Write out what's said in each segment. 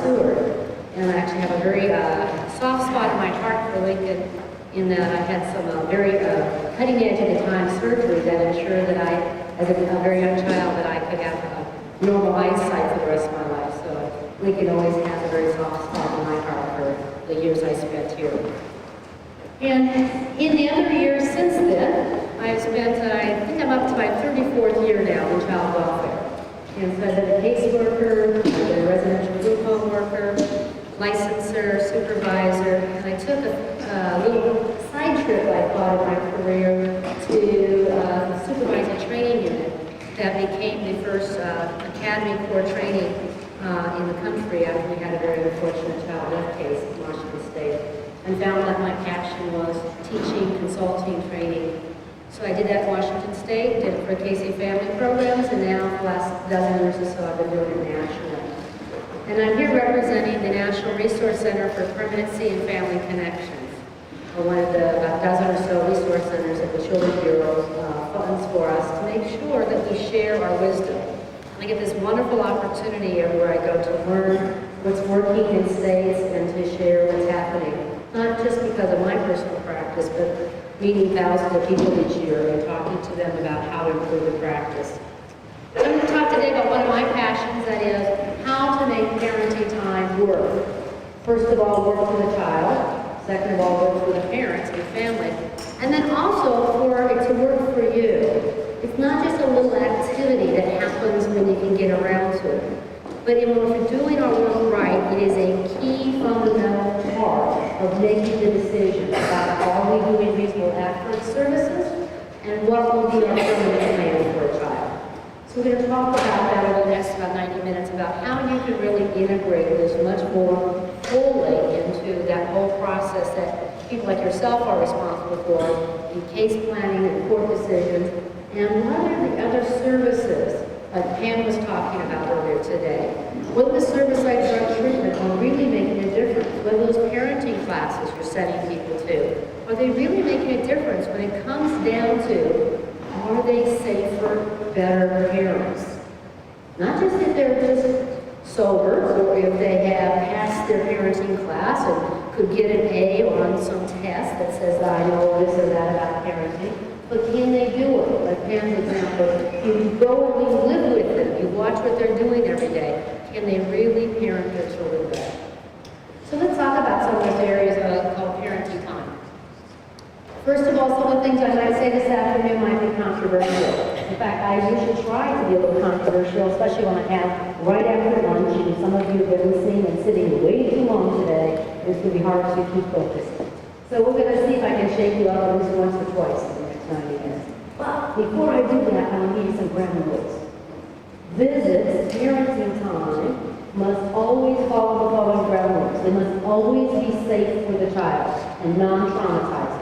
Seward. And I actually have a very soft spot in my heart for Lincoln in that I had some very cutting edge at the time surgery that ensured that I, as a very young child, that I could have normal eyesight for the rest of my life. So Lincoln always has a very soft spot in my heart for the years I spent here. And in the other years since then, I've spent, I think I'm up to my 34th year now in child welfare. And so I've been a caseworker, I've been a residential group home worker, licensor, supervisor, and I took a little side trip, I thought, in my career to supervise a training unit that became the first Academy Corps training in the country after we had a very unfortunate child death case in Washington State, and found that my passion was teaching, consulting, training. So I did that in Washington State, did it for Casey Family Programs, and now for the last dozen years or so I've been doing it nationally. And I'm here representing the National Resource Center for Permanency and Family Connections, one of the about dozen or so resource centers that the Children's Bureau funds for us to make sure that we share our wisdom. I get this wonderful opportunity everywhere I go to learn what's working in states and to share what's happening, not just because of my personal practice, but meeting thousands of people each year and talking to them about how to improve the practice. I'm going to talk today about one of my passions, that is how to make parenting time work. First of all, work for the child. Second of all, work for the parents and the family. And then also for it to work for you. It's not just a little activity that happens when you can get around to it. But if we're doing our work right, it is a key fundamental part of making the decision about are we doing reasonable effort services and what will be our permanent plan for a child. So we're going to talk about that over the next about 90 minutes, about how you can really integrate this much more fully into that whole process that people like yourself are responsible for in case planning and court decisions, and what are the other services like Pam was talking about earlier today. What the service like drug treatment are really making a difference? What those parenting classes you're sending people to, are they really making a difference when it comes down to are they safer, better parents? Not just if they're just sober or if they have passed their parenting class and could get an A on some test that says I know this or that about parenting, but can they do it? Like Pam's example, you go and you live with them, you watch what they're doing every day. Can they really parent their children better? So let's talk about some of those areas called parenting time. First of all, some of the things I might say this afternoon might be controversial. In fact, I usually try to be a little controversial, especially when I have right after lunch, and some of you have been listening and sitting way too long today, and it's going to be hard to keep focused. So we're going to see if I can shake you up at least once or twice in the next 90 minutes. But before I do that, I need some ground rules. Visits, parenting time, must always follow the following ground rules. They must always be safe for the child and non-traumatizing.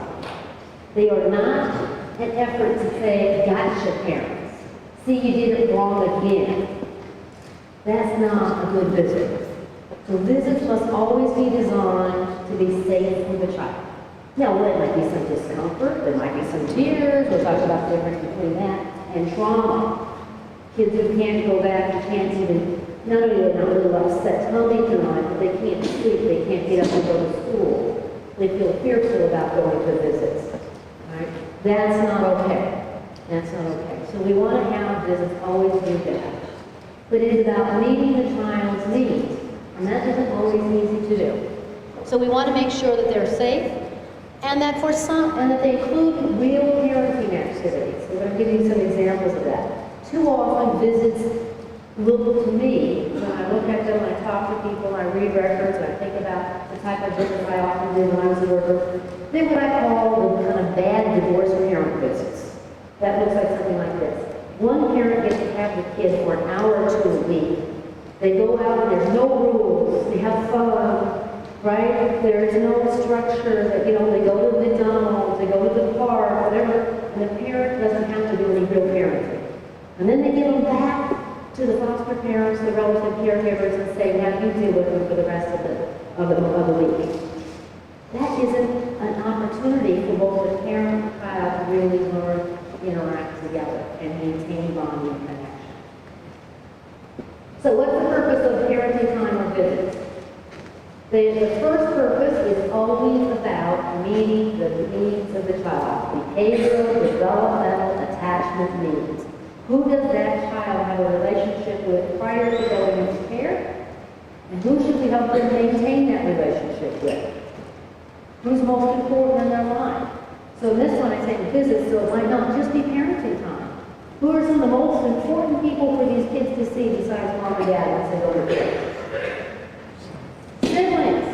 They are not an effort to say, gotcha parents. See, you did it wrong again. That's not a good visit. So visits must always be designed to be safe for the child. Now, there might be some discomfort, there might be some tears, we'll talk about the difference between that and trauma. Kids who can't go back, who can't even, not only are they not really upset tummy tonight, but they can't sleep, they can't get up and go to school. They feel fearful about going to visits. Right? That's not okay. That's not okay. So we want to have visits always do that. But it is about meeting the child's needs. And that isn't always easy to do. So we want to make sure that they're safe and that for some, and that they include real parenting activities. We're going to give you some examples of that. Too often visits look to me, when I look at them, I talk to people, I read records, I think about the type of visits I often did when I was a worker, they're what I call the kind of bad divorce parent visits. That looks like something like this. One parent gets to have the kid for an hour or two a week. They go out and there's no rules, they have fun, right? There's no structure that, they go to McDonald's, they go to the park, whatever, and the parent doesn't have to do any real parenting. And then they give them back to the foster parents, the relative caregivers, and say, now you deal with them for the rest of the week. That isn't an opportunity for both the parent and the child to really learn, interact together, and maintain bonding and connection. So what's the purpose of parenting time or visits? The first purpose is always about meeting the needs of the child, behavioral, developmental, attachment needs. Who does that child have a relationship with prior to going into care? And who should we help them maintain that relationship with? Who's most important in their life? So in this one I say visits, so it might not just be parenting time. Who are some of the most important people for these kids to see besides mom and dad once they go to care? Siblings.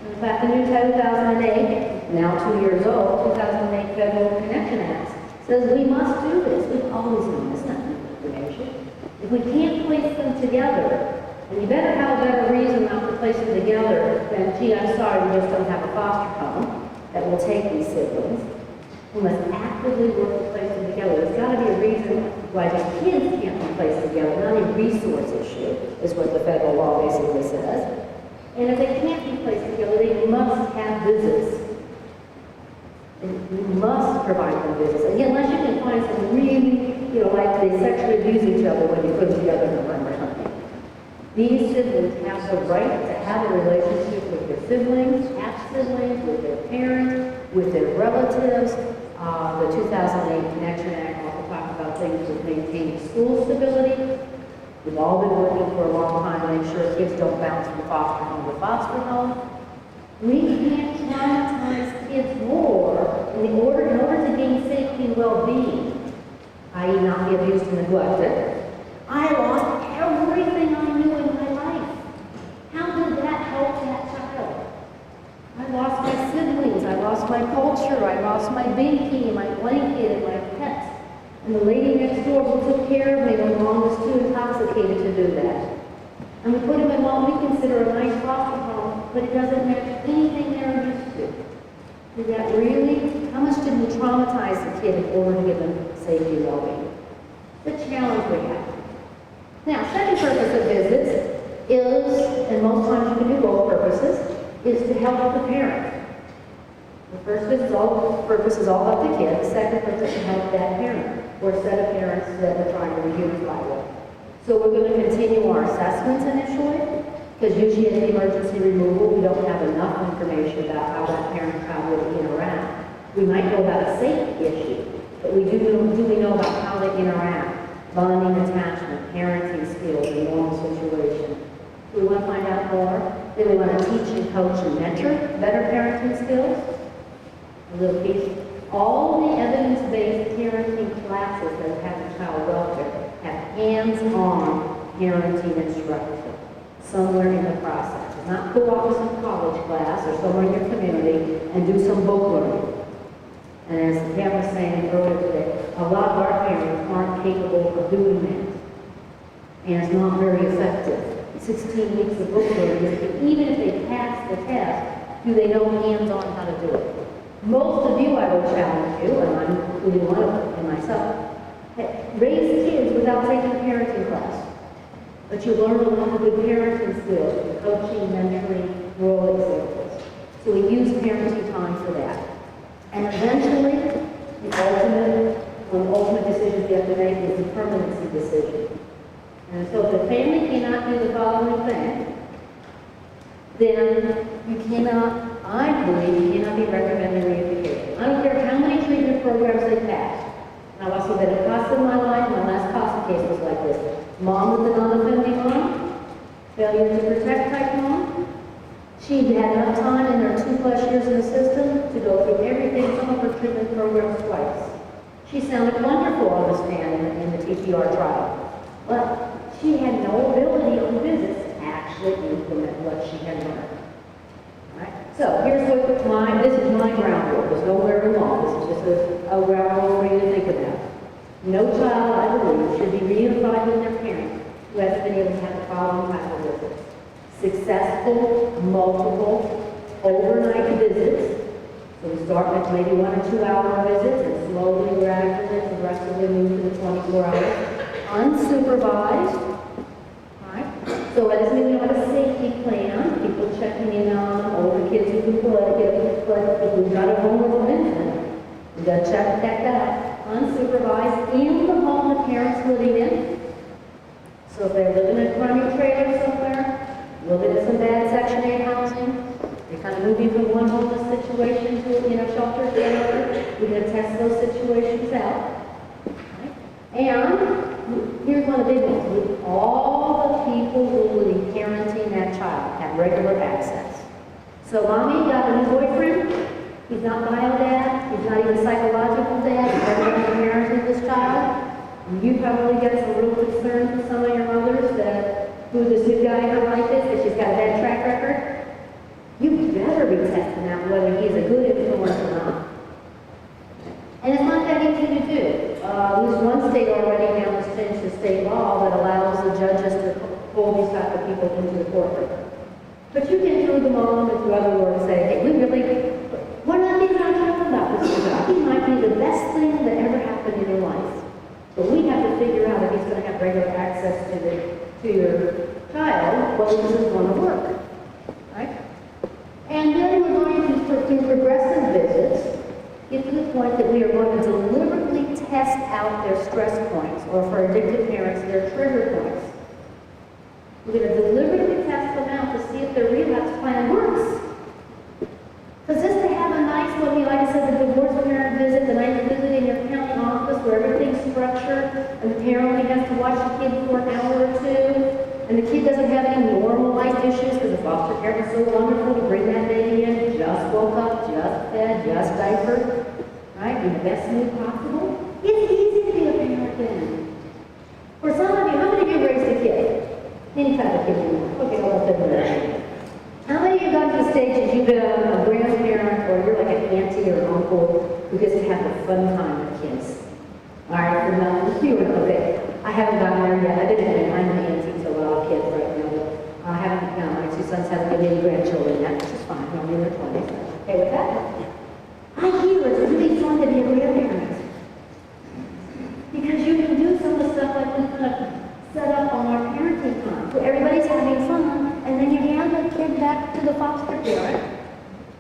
In fact, the new 2008, now 2 years old, 2008 Federal Connection Act says we must do this. We've always known this, not new information. If we can't place them together, and you better have a better reason not to place them together than, gee, I'm sorry, we just don't have a foster home that will take these siblings. We must actively work to place them together. There's got to be a reason why these kids can't be placed together, not a resource issue, is what the federal law basically says. And if they can't be placed together, they must have visits. You must provide them visits. Again, unless you can find some really, like they sexually abuse each other when you put them together in a room or something. These siblings have the right to have a relationship with their siblings, half-siblings, with their parents, with their relatives. The 2008 Connection Act also talks about things with maintaining school stability. We've all been working for a long time to make sure kids don't bounce from foster home to foster home. We can't traumatize kids more in order to gain safety and well-being, i.e. not be abused and neglected. I lost everything I knew in my life. How did that help that child? I lost my siblings, I lost my culture, I lost my binky and my blanket and my pets. And the lady next door who took care of me when mom was too intoxicated to do that. And we put him in what we consider a nice foster home, but it doesn't match anything they're used to. Is that really? How much did we traumatize the kid in order to give them safety and well-being? The challenge we have. Now, second purpose of visits is, and most times you can do both purposes, is to help the parent. The first purpose is all about the kid. The second purpose is to help that parent, or a set of parents that we're trying to reunify with. So we're going to continue our assessments initially, because usually at the emergency removal, we don't have enough information about how that parent-child would interact. We might know about a safety issue, but we do we know about how they interact, bonding, attachment, parenting skills in normal situations. We want to find out more. Then we want to teach and coach and mentor better parenting skills. A little piece. All the evidence-based parenting classes that have a child welfare have hands-on parenting instruction somewhere in the process. It's not go off to some college class or somewhere in your community and do some book learning. And as Pam was saying earlier today, a lot of our parents aren't capable of doing that. And it's not very effective. 16 weeks of book learning, even if they pass the test, do they know hands-on how to do it? Most of you, I will challenge you, and I'm including one of them, and myself, raise kids without taking a parenting class. But you learn a lot of good parenting skills, coaching, mentoring, role examples. So we use parenting time for that. And eventually, one of the ultimate decisions you have to make is the permanency decision. And so if the family cannot do the following thing, then you cannot, I believe, you cannot be recommending reunification. I don't care how many treatment programs they pass. Now, I've seen that in cost in my life, my last cost case was like this. Mom was a non-offending mom, failure to protect type mom. She had enough time in her 2+ years in the system to go through everything, some of her treatment programs twice. She sounded wonderful on the stand in the TPR trial. But she had no ability on visits to actually implement what she had learned. All right? So here's this is my ground rule. There's nowhere in law. This is just a ground rule for you to think about. No child, I believe, should be reunified with their parent who hasn't been able to have the following type of visits. Successful, multiple, overnight visits. So we start with maybe 1 or 2 hour visits and slowly, gradually, progressively move to the 24 hours. Unsupervised, right? So that doesn't mean we don't have a safety plan, people checking in on them, older kids who can play, if we've got a vulnerable infant, we've got to check that out. Unsupervised in the home the parents living in. So if they're living in a crummy trailer somewhere, living in some bad Section 8 housing, kind of moving from one homeless situation to, shelter to another. We're going to test those situations out. Right? And here's one of the big ones. With all the people who will be parenting that child have regular access. So mommy got a new boyfriend. He's not bio dad. He's not even psychological dad. He's never parenting this child. And you probably get some real concern from some of your mothers that who this new guy in her life is, that she's got a bad track record. You better be testing out whether he's a good influence or not. And it's not that easy to do. At least one state already now has changed the state law that allows the judges to hold these type of people into the courtroom. But you can through the mom and through other words say, hey, we're not even talking about this guy. He might be the best thing that ever happened in your life. But we have to figure out if he's going to have regular access to your child, whether this is going to work. Right? And then we're going to, through progressive visits, get to the point that we are going to deliberately test out their stress points, or for addicted parents, their trigger points. We're going to deliberately test them out to see if their relapse plan works. Because just to have a nice, like I said, the divorce parent visit, the nice visit in your county office where everything's structured, and the parent only has to watch the kid for an hour or two, and the kid doesn't have any normal life issues because the foster parent is so wonderful to bring that baby in, just woke up, just fed, just diapered, right, in the best mood possible. It's easy to be a parent then. For some of you, how many of you raised a kid? Any type of kid you want. Okay, I'll let them know. How many of you got to the stage that you've been a grandparent or you're like an auntie or an uncle who gets to have a fun time with kids? All right, for you and okay. I haven't gotten there yet. I didn't. I'm an auntie to a lot of kids right now, but I haven't. My two sons haven't given any grandchildren yet, which is fine. I'm in their 20s. Okay with that? I hear it's really fun to be a grandparent because you can do some of the stuff like we're going to set up on our parenting time. So everybody's having fun, and then you hand the kid back to the foster parent.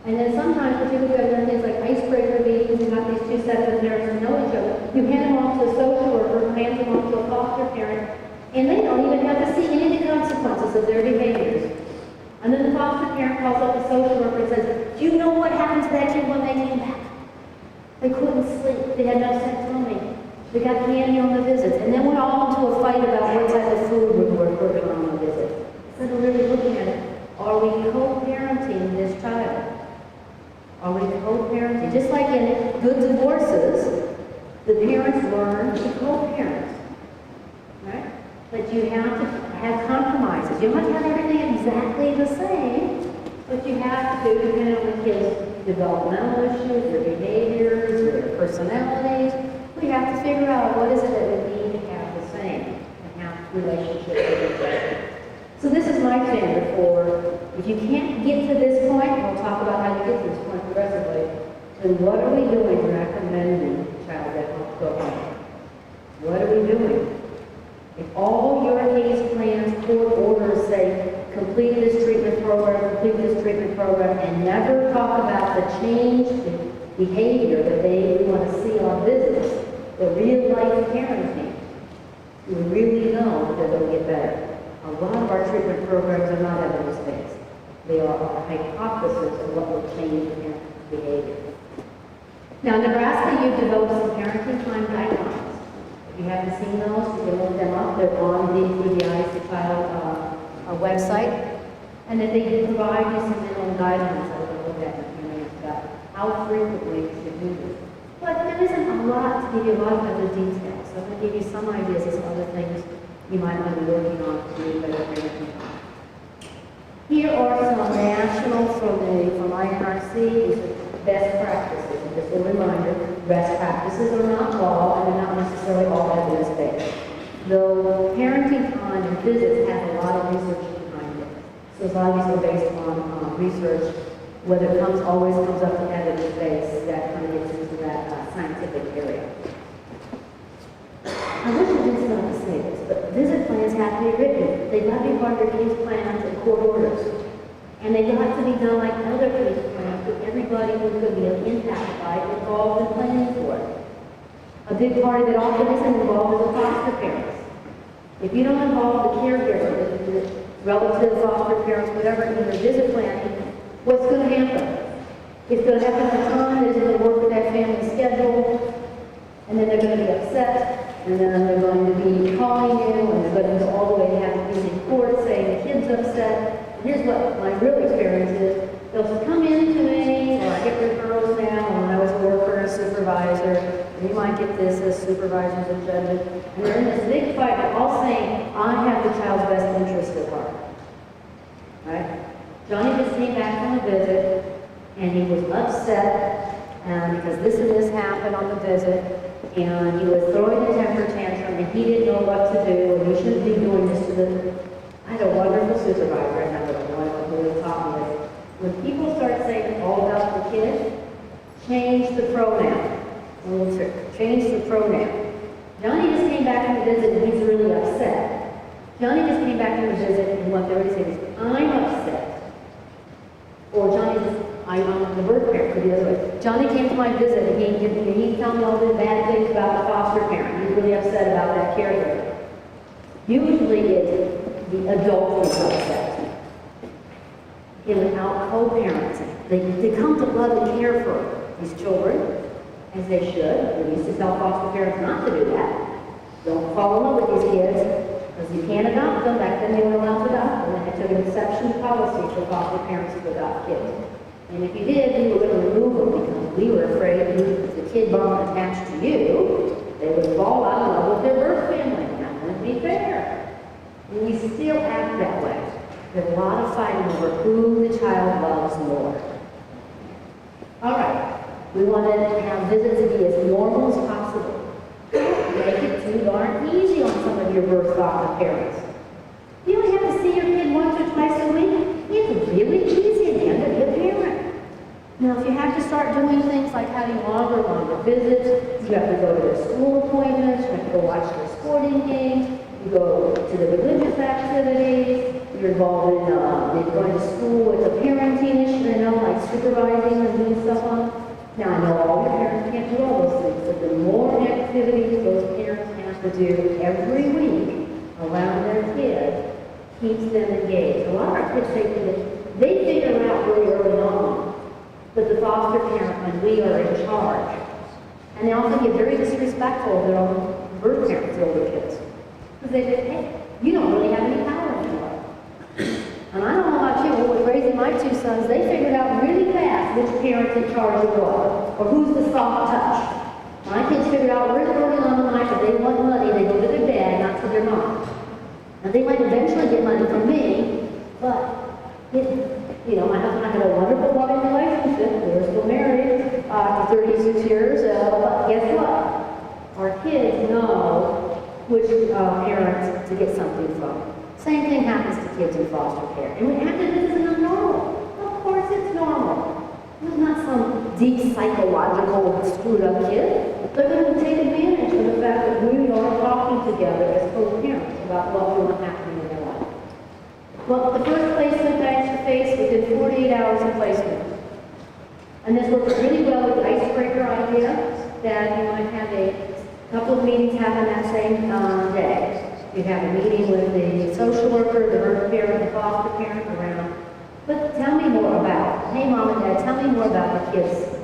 And then sometimes, particularly when there are things like icebreaker meetings, you have these two sets of parents who know each other. You hand them off to a social worker, who hands them off to a foster parent, and they don't even have to see any of the consequences of their behaviors. And then the foster parent calls up the social worker and says, do you know what happened to that kid when they came back? They couldn't sleep. They had no serotonin. They got candy on the visits. And then we're all into a fight about what type of food we're working on the visit. Instead of really looking at it, are we co-parenting this child? Are we co-parenting? Just like in good divorces, the parents learn to co-parent. Right? But you have to have compromises. You don't have to have everything exactly the same, but you have to, depending on the kids' developmental issues, their behaviors, their personalities, we have to figure out what is it that we need to have the same and have relationships with each other. So this is my standard for, if you can't get to this point, we'll talk about how to get to this point progressively, then what are we doing recommending child that helps go home? What are we doing? If all your case plans, court orders say, complete this treatment program, and never talk about the change in behavior that they want to see on visits, the real life parenting, you really know that they'll get better. A lot of our treatment programs are not evidence-based. They are a hypothesis of what will change in behavior. Now, in Nebraska, you've developed some parenting time guidelines. If you haven't seen those, you can look them up. They're on the Eyes to Child website. And then they provide you some minimum guidelines that we'll look at in a few minutes about how frequently you should do this. But there isn't a lot to give you a lot of other details. So I'm going to give you some ideas of some other things you might want to be working on to do better parenting. Here are some national from INRC. These are best practices. And just a reminder, best practices are not law and they're not necessarily all evidence-based. Though parenting time and visits have a lot of research behind it. So a lot of these are based on research. Whether it always comes up with evidence-based, that kind of gets into that scientific area. I wish I didn't know how to say this, but visit plans have to be written. They've got to be part of your case plans and court orders. And they have to be done like other case plans with everybody who could be impacted by it involved in planning for it. A big part of it often isn't involved with the foster parents. If you don't involve the caregivers, the relatives, foster parents, whatever, in your visit planning, what's going to happen? It's going to happen at a time that isn't going to work with that family schedule, and then they're going to be upset, and then they're going to be calling you, and they're going to go all the way to have these in court saying the kid's upset. And here's what my real experience is. They'll come in to me, or I get referrals now, when I was a worker, a supervisor, and you might get this as supervisors and judges, and they're in this big fight, they're all saying, I have the child's best interest at heart. Right? Johnny just came back from a visit, and he was upset because this and this happened on the visit, and he was throwing a temper tantrum, and he didn't know what to do, and he shouldn't be doing this to the... I had a wonderful supervisor, and I don't know who really taught me this. When people start saying all about the kid, change the pronoun. A little trick. Change the pronoun. Johnny just came back from a visit, and he's really upset. Johnny just came back from a visit, and what they're going to say is, I'm upset. Or Johnny just, I'm the birth parent, could be the other way. Johnny came to my visit, and he's telling me all the bad things about the foster parent. He's really upset about that caregiver. Usually it's the adult who's upset. Without co-parenting. They come to love and care for these children, as they should. We used to tell foster parents not to do that. Don't fall in love with these kids, because you can't adopt them. Back then they were allowed to adopt them, and they took an exception policy for foster parents to adopt kids. And if you did, we were going to remove them, because we were afraid if the kid bond attached to you, they would fall out of love with their birth family. That wouldn't be fair. And we still act that way. There's a lot of fighting over who the child loves more. All right. We want to have visits to be as normal as possible. Make it too darn easy on some of your birth father parents. You only have to see your kid once or twice a week. It's really easy at the end to be a parent. Now, if you have to start doing things like having longer visits, you have to go to their school appointments, you have to go watch their sporting games, you go to the religious activities, you're involved in going to school with a parenting issue, like supervising and doing stuff on. Now, I know all your parents can't do all those things, but the more activities those parents have to do every week around their kids keeps them engaged. A lot of our kids they figure out really early on that the foster parent and we are in charge. And they often get very disrespectful of their own birth parents, the older kids. Because they say, hey, you don't really have any power anymore. And I don't know about you, but with raising my two sons, they figured out really fast which parent's in charge of what, or who's the soft touch. My kids figured out really early on in life that they want money, they go to their dad, not to their mom. Now they might eventually get money from me, but my husband and I had a wonderful loving relationship. We were still married for 36 years, but guess what? Our kids know which parents to get something from. Same thing happens to kids in foster care. And we have to do this is not normal. Of course it's normal. It's not some deep psychological screwed up kid. They're going to take advantage of the fact that we are talking together as co-parents about what we want happening in their life. Well, the first placement I had to face within 48 hours of placement. And this works really well with the icebreaker idea that you might have a couple of meetings happen that same day. You have a meeting with the social worker, the birth parent, the foster parent around. But tell me more about, hey mom and dad, tell me more about the kids'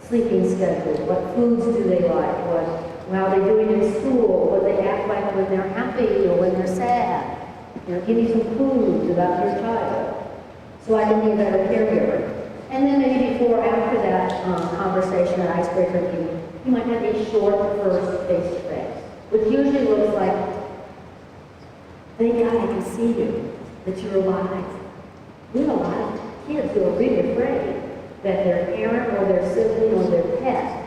sleeping schedule. What foods do they like? How are they doing in school? What they act like when they're happy or when they're sad? Give me some clues about your child so I can be a better caregiver. And then maybe before or after that conversation, that icebreaker meeting, you might have a short first face-to-face, which usually looks like, thank God I can see you, that you're alive. We have a lot of kids who are really afraid that their parent or their sibling or their pet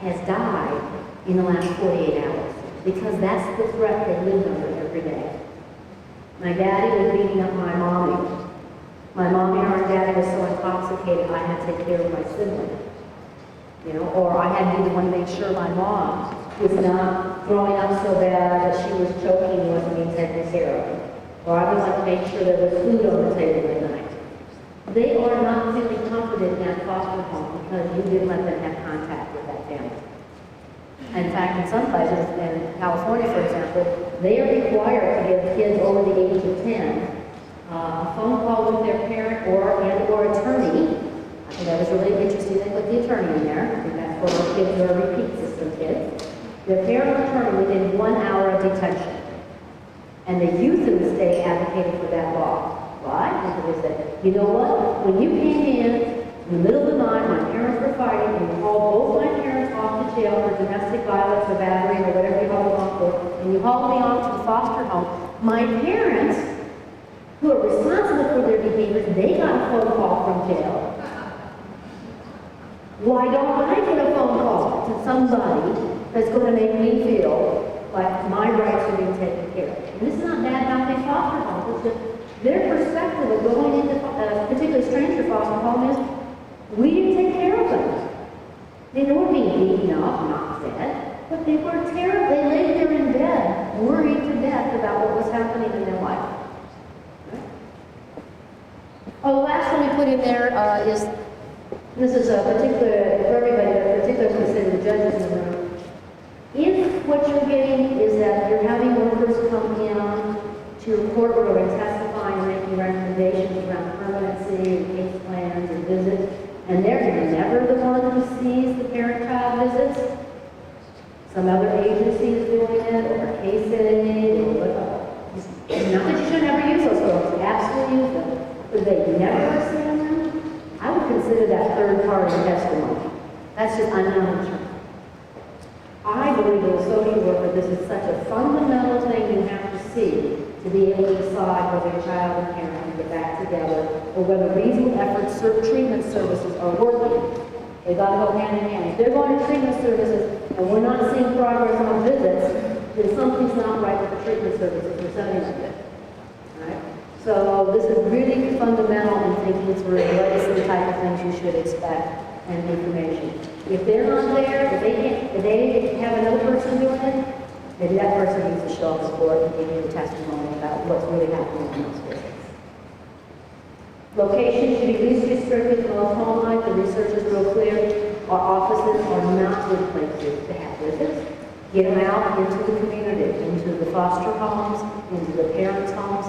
has died in the last 48 hours, because that's the threat they live under every day. My daddy was beating up my mommy. My mommy or my daddy was so intoxicated I had to take care of my sibling. Or I had to be the one to make sure my mom was not throwing up so bad that she was choking and wasn't being taken care of. Or I would like to make sure there was food on the table at night. They are not feeling confident in that foster home because you didn't let them have contact with that family. In fact, in some places, in California, for example, they are required to give kids over the age of 10 a phone call with with their parent or attorney. I think that was really interesting. They put the attorney in there. I think that's for our kids who are repeat system kids. Their parent or attorney within 1 hour of detention. And the youth in the state advocated for that law. Why? Because they said, you know what? When you came in the middle of the night, my parents were fighting, and you hauled both my parents off to jail for domestic violence or battery or whatever you hauled them off for, and you hauled me off to the foster home. My parents, who are responsible for their behaviors, they got a phone call from jail. Why don't I get a phone call to somebody that's going to make me feel like my rights are being taken care of? And this is not bad about these foster homes. It's just their perspective of going into particularly stranger foster home is, we didn't take care of them. They were being beaten up, not fed, but they were terrible. They laid there in bed, worried to death about what was happening in their life. Oh, the last one we put in there is, this is a particular, for everybody, but particularly consider the judges in the room. If what you're getting is that you're having workers come in to your courtroom and testify and making recommendations around permanency and case plans and visits, and they're never the one who sees the parent-child visits, some other agency is doing it, or a case editing, or whatever. Not that you should never use those folks, absolutely use them, but they never see them, I would consider that third-party testimony. That's just unknown term. I believe as a social worker, this is such a fundamental thing you have to see to be able to decide whether a child and parent can get back together, or whether reasonable efforts, treatment services are working. They got to go hand in hand. If they're going to treatment services and we're not seeing progress on visits, then something's not right with the treatment services we're sending them to. Right? So this is really fundamental in thinking through what is the type of things you should expect and information. If they're not there, if they have another person doing it, maybe that person needs to show up in court and give you a testimony about what's really happening in those visits. Location should be least restricted to most home life. The research is real clear. Our offices are not good places to have visits. Get them out into the community, into the foster homes, into the parents' homes.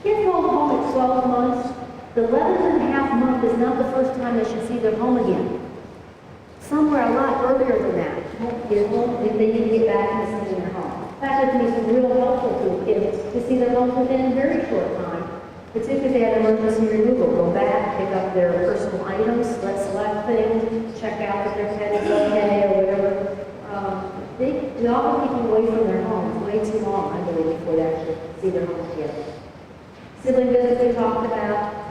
Kids go home at 12 months. The 11.5 month is not the first time they should see their home again. Somewhere a lot earlier than that. If they need to get back and see their home. In fact, it can be some real helpful to kids to see their homes within a very short time. Particularly if they had emergency removal. Go back, pick up their personal items, select things, check out that their pet is okay or whatever. We often keep them away from their homes way too long, I believe, before they actually see their homes together. Sibling visits we talked about.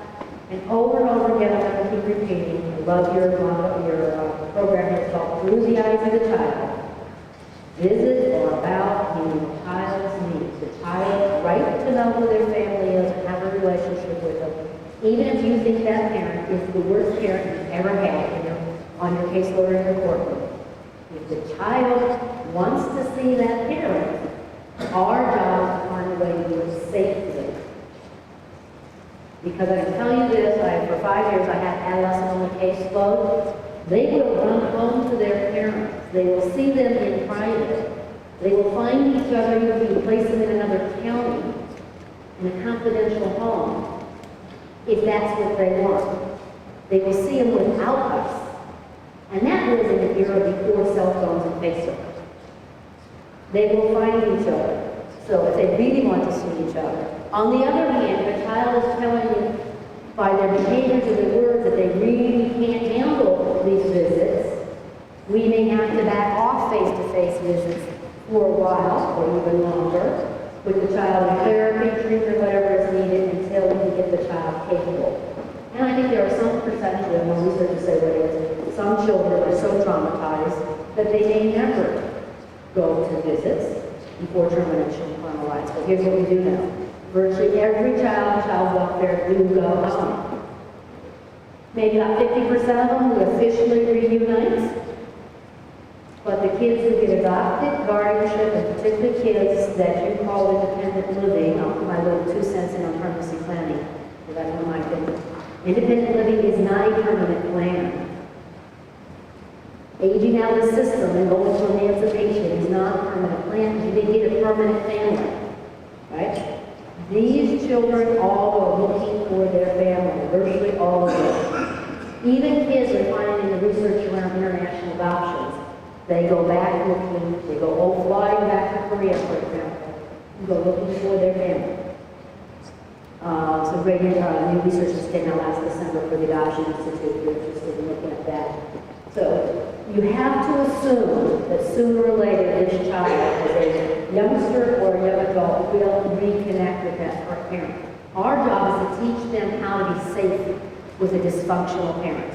And over and over again, I'm going to keep repeating. I love your program here called Through the Eyes of the Child. Visits are about meeting the child's needs. The child's right to know who their family is and have a relationship with them. Even if you think that parent is the worst parent you've ever had on your caseload or in your courtroom. If the child wants to see that parent, our job is to find a way to do it safely. Because I can tell you this, for 5 years I had adolescents on the caseload. They will run home to their parents. They will see them in private. They will find each other, even place them in another county, in a confidential home, if that's what they want. They will see them without us. And that was in the era before cell phones and Facebook. They will find each other. So if they really want to see each other. On the other hand, if a child is telling you by their behaviors or their words that they really can't handle these visits, we may have to back off face-to-face visits for a while or even longer with the child in therapy, treatment, whatever is needed until we can get the child capable. And I think there are some percentages, and my research say what it is, some children are so traumatized that they may never go to visits before termination of parental rights. But here's what we do know. Virtually every child welfare do go home. Maybe about 50% of them who officially reunite. But the kids who get adopted, guardianship, and particularly kids that you call independent living, I'll put my little 2 cents in on permanency planning, because that's one of my opinions. Independent living is not a permanent plan. Aging out of the system and going to emancipation is not a permanent plan because you didn't get a permanent family. Right? These children all are looking for their family, virtually all of them. Even kids are finding in the research around international adoptions. They go back looking, they go flying back to Korea, for example, and go looking for their family. Some great new research just came out last December for the Adoption Institute. If you're interested in looking at that. So you have to assume that sooner or later this child, as a youngster or a young adult, will reconnect with that parent. Our job is to teach them how to be safe with a dysfunctional parent.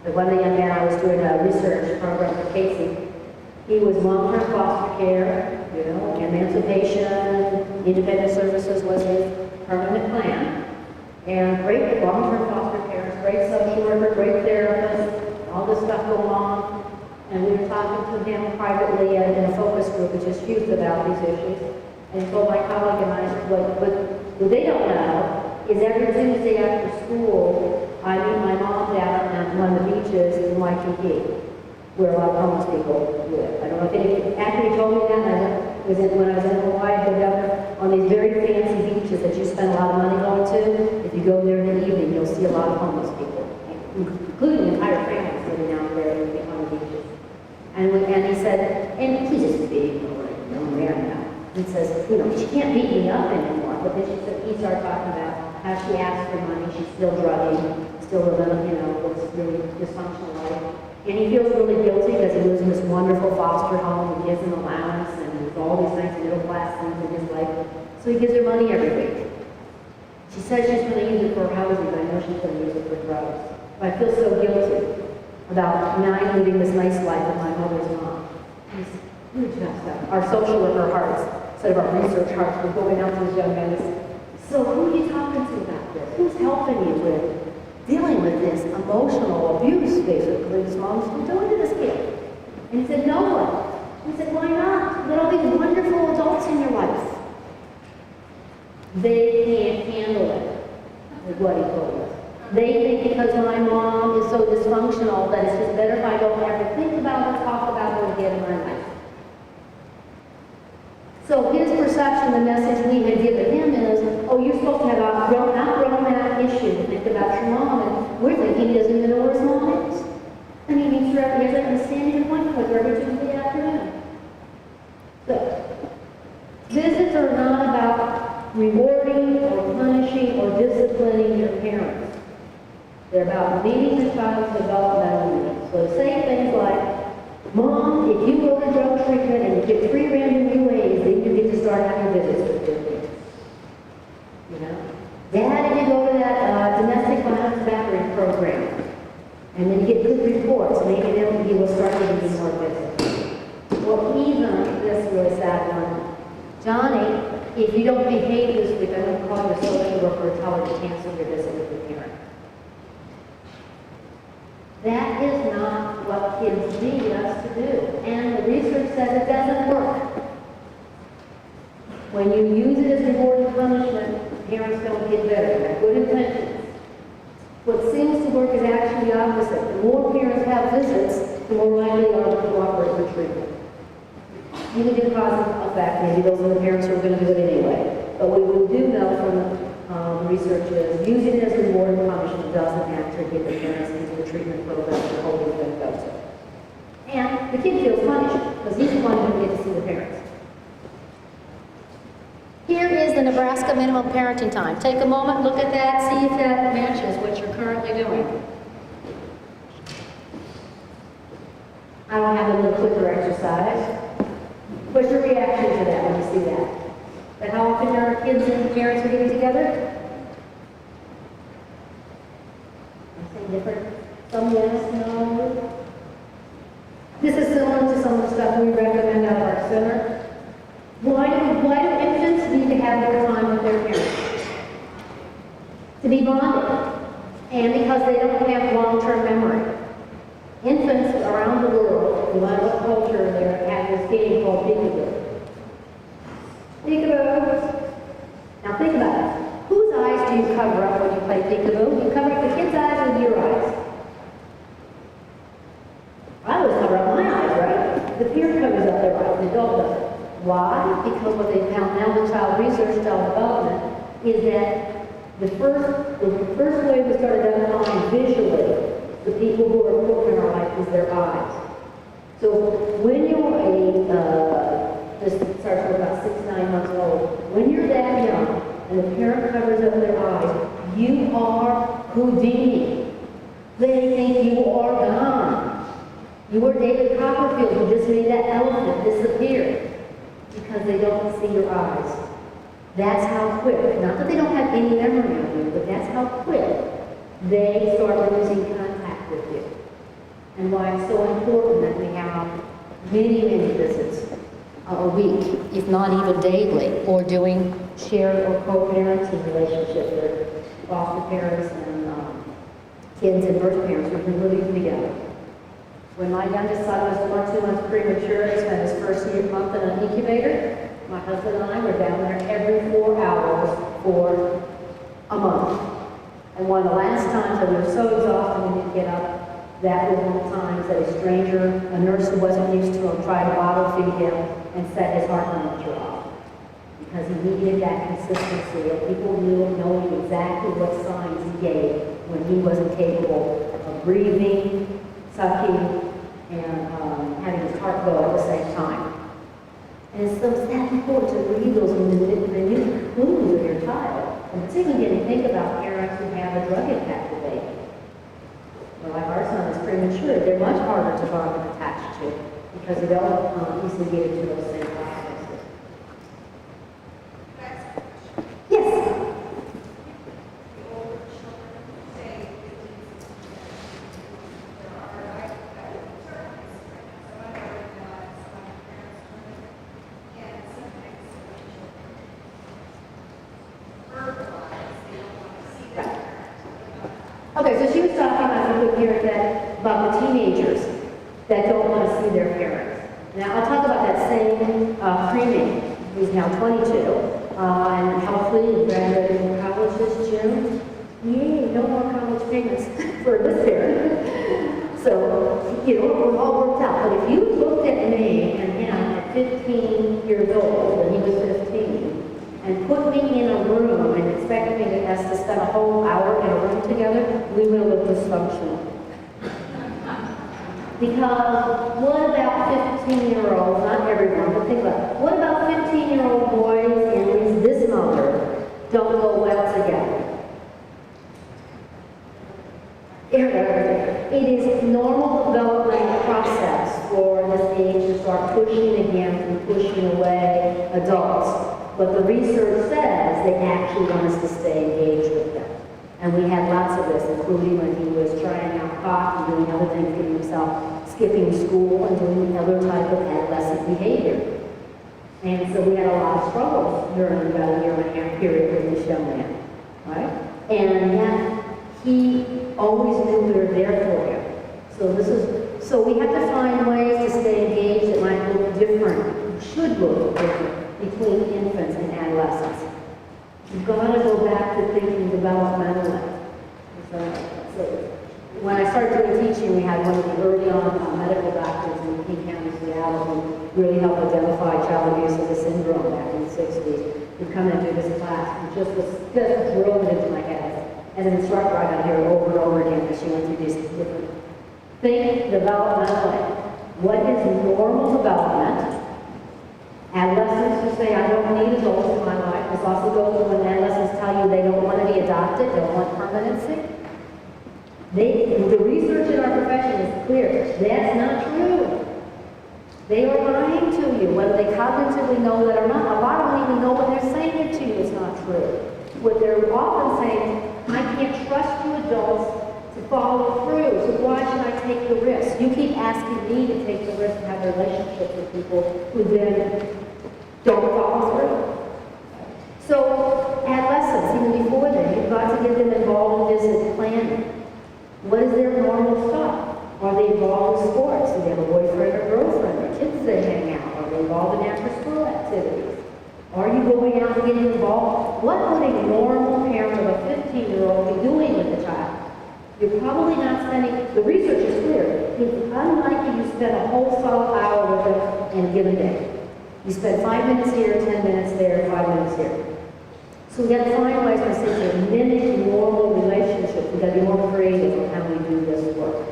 The one young man I was doing a research program for Casey, he was long-term foster care, emancipation, independent services was his permanent plan. And great long-term foster parents, great social worker, great therapist, all this stuff going on. And we were talking to him privately in a focus group, which is youth, about these issues. And he told my colleague and I, what they don't know is every Tuesday after school, I meet my mom down at one of the beaches in Waikiki, where a lot of homeless people live. I don't know if any, after he told me that, when I was in Hawaii, I go down there on these very fancy beaches that you spend a lot of money going to. If you go there in the evening, you'll see a lot of homeless people, including entire families living out there on the beaches. And he said, and he's just big, young man now. He says, she can't beat me up anymore. But then he started talking about how she asks for money, she's still drugging, still living, this really dysfunctional life. And he feels really guilty because he lives in this wonderful foster home and gives him allowance and there's all these nice middle class things in his life. So he gives her money every week. She says she's going to use it for housing, but I know she's going to use it for drugs. But I feel so guilty about now living this nice life with my mother's mom. We're just our social worker hearts, instead of our research hearts, we're going out to this young man and say, so who are you talking to about this? Who's helping you with dealing with this emotional abuse, basically, this mom's been doing to this kid? And he said, no one. He said, why not? Let all these wonderful adults in your life. They can't handle it, is what he told us. They think because my mom is so dysfunctional that it's just better if I don't ever think about her, talk about her again in my life. So his perception, the message we had given him is, oh, you're supposed to have outgrown that issue to think about your mom. And we're thinking he doesn't even know where his mom is. And he meets her every day, and standing appointment with her every Tuesday afternoon. So, visits are not about rewarding or punishing or disciplining your parents. They're about meeting the child's developmental needs. So say things like, Mom, if you go to drug treatment and you get 3 random UAs, then you get to start having visits with your kids. Dad, if you go to that domestic violence battery program, and then you get good reports, maybe then you will start getting more visits. Well, even this really sad one, Johnny, if you don't behave this week, I'm going to call your social worker and tell her to cancel your visit with your parent. That is not what kids need us to do. And the research says it doesn't work. When you use it as reward and punishment, parents don't get better. They have good intentions. What seems to work is actually the opposite. The more parents have visits, the more likely they are to cooperate with treatment. Even because of that, maybe those are the parents who are going to do it anyway. But what we do know from the research is using it as reward and punishment doesn't actually get the parents into the treatment program they're hoping they're going to go to. And the kid feels punished because he's the one who gets to see the parents. Here is the Nebraska minimum parenting time. Take a moment, look at that, see if that matches what you're currently doing. I don't have a little clicker exercise. What's your reaction to that when you see that? That how often are kids and parents are getting together? Something different? Some yes, no. This is similar to some of the stuff we recommend at our center. Why do infants need to have more time with their parents? To be bonded. And because they don't have long-term memory. Infants around the world, no matter what culture they're have this game called peekaboo. Peekaboo. Now think about it. Whose eyes do you cover up when you play peekaboo? You cover up the kid's eyes with your eyes. I always cover up my eyes, right? The peer covers up their eyes, the adult doesn't. Why? Because what they found now with child research, child development, is that the first way we start identifying visually the people who are important in our life is their eyes. So when you're this starts with about 6, 9 months old, when you're that young and the parent covers up their eyes, you are Houdini. They think you are gone. You are David Copperfield who just made that elephant disappear because they don't see your eyes. That's how quick, not that they don't have any memory of you, but that's how quick they start losing contact with you. And why it's so important that we have many, many visits a week, if not even daily, or doing shared or co-parenting relationships with foster parents and kids and birth parents who've been living together. When my youngest son was 2 months premature, he spent his first month in an incubator. My husband and I were down there every 4 hours for a month. And one of the last times that we were so exhausted we didn't get up, that was one of the times that a stranger, a nurse who wasn't used to him, tried to bottle feed him and set his heart monitor off. Because he needed that consistency of people knowing exactly what signs he gave when he wasn't capable of breathing, sucking, and having his heart go at the same time. And so it's that important to read those minute clues of your child. And particularly when you think about parents who have a drug impacted baby. Well, like our son is premature, they're much harder to bond and attach to because they don't easily get into those same processes. Yes? Okay, so she was talking about the teenagers that don't want to see their parents. Now, I'll talk about that same preemie, who's now 22, and hopefully graduating from college this June. Yay, no more college payments for this parent. So, we're all worked out. But if you looked at me and him at 15 years old, when he was 15, and put me in a room and expected me to spend a whole hour in a room together, we would look dysfunctional. Because what about 15-year-olds, not everyone, but think about it, what about 15-year-old boys, and at least this mother, don't go well together? It is normal developmental process for this age to start pushing against and pushing away adults. But the research says they actually want us to stay engaged with them. And we had lots of this, including when he was trying out pot and doing other things, getting himself skipping school and doing other type of adolescent behavior. And so we had a lot of struggles during about a year and a half period with this young man, right? And yet he always knew we were there for him. So we have to find ways to stay engaged that might look different, should look different between infants and adolescents. You've got to go back to thinking developmentally. So when I started doing teaching, we had one of the early on medical doctors in King County, Seattle, who really helped identify child abuse as a syndrome back in the 60s. He'd come in and do this class and just drilled it into my head. As an instructor, I got to hear it over and over again because she went through these different think developmentally. What is normal development? Adolescents who say, I don't need adults in my life. This also goes when adolescents tell you they don't want to be adopted, don't want permanency. The research in our profession is clear. That's not true. They are lying to you, whether they cognitively know that or not. A lot of them even know when they're saying it to you it's not true. What they're often saying, I can't trust you adults to follow through, so why should I take the risk? You keep asking me to take the risk and have relationships with people who then don't follow through. So adolescents, even before then, you've got to get them involved in visit planning. What is their normal stuff? Are they involved in sports? Do they have a boyfriend or girlfriend? Or kids they hang out? Are they involved in after-school activities? Are you going out and getting involved? What would a normal parent of a 15-year-old be doing with the child? You're probably not spending, the research is clear, it's unlikely you spend a whole solid hour with them in a given day. You spend 5 minutes here, 10 minutes there, 5 minutes here. So we got to find ways to mimic normal relationships. We got to be more creative on how we do this work.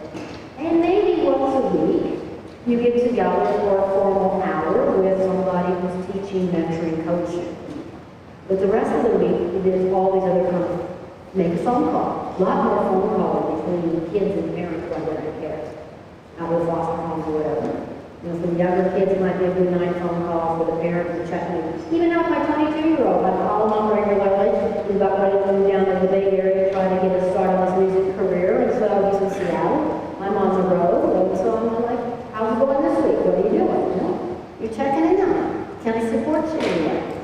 And maybe once a week, you get together for a formal hour with somebody who's teaching, mentoring, coaching. But the rest of the week, it is all these other kind of make a phone call. A lot more phone calls between kids and parents rather than parents. Out with foster homes or whatever. You know, for the younger kids, it might be a good night phone call for the parents to check in. Even now, my 22-year-old, I call him up regularly. He's about ready to move down to the Bay Area, trying to get a start on his music career, and so he's in Seattle. I'm on the road, and so I'm like, how's it going this week? What are you doing? You know, you're checking in on me. Can I support you anyway?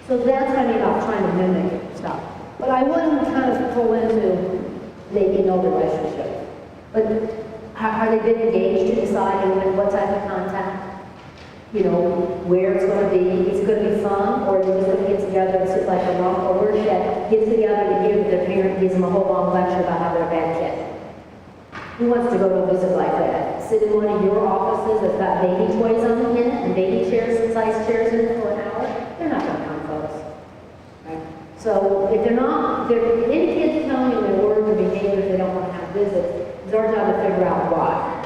So that's what I mean about trying to mimic stuff. But I wouldn't kind of pull into making no relationship. But are they been engaged to deciding what type of contact, you know, where it's going to be? Is it going to be fun, or are they just going to get together and sit like a lump or worship, get together to give their parent, gives them a whole long lecture about how they're a bad kid? Who wants to go to a visit like that? Sit in one of your offices that's got baby toys on in it and baby chairs and size chairs in it for an hour? They're not going to come, folks. Right? So if they're not, if any kids telling you their words or behaviors they don't want to have visits, it's our job to figure out why.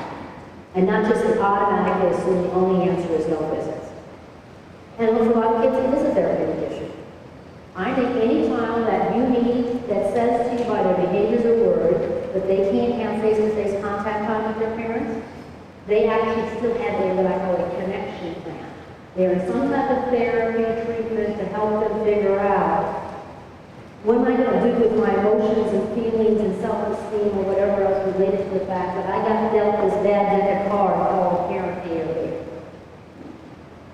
And not just automatically assume the only answer is no visits. And look, for a lot of kids, it is a therapeutic issue. I think any child that you need, that says to you by their behaviors or words that they can't have face-to-face contact time with their parents, they actually still have what I call a connection plan. They're in some type of therapy treatment to help them figure out what am I going to do with my emotions and feelings and self-esteem or whatever else related to the fact that I got dealt this bad deck of cards called parent here.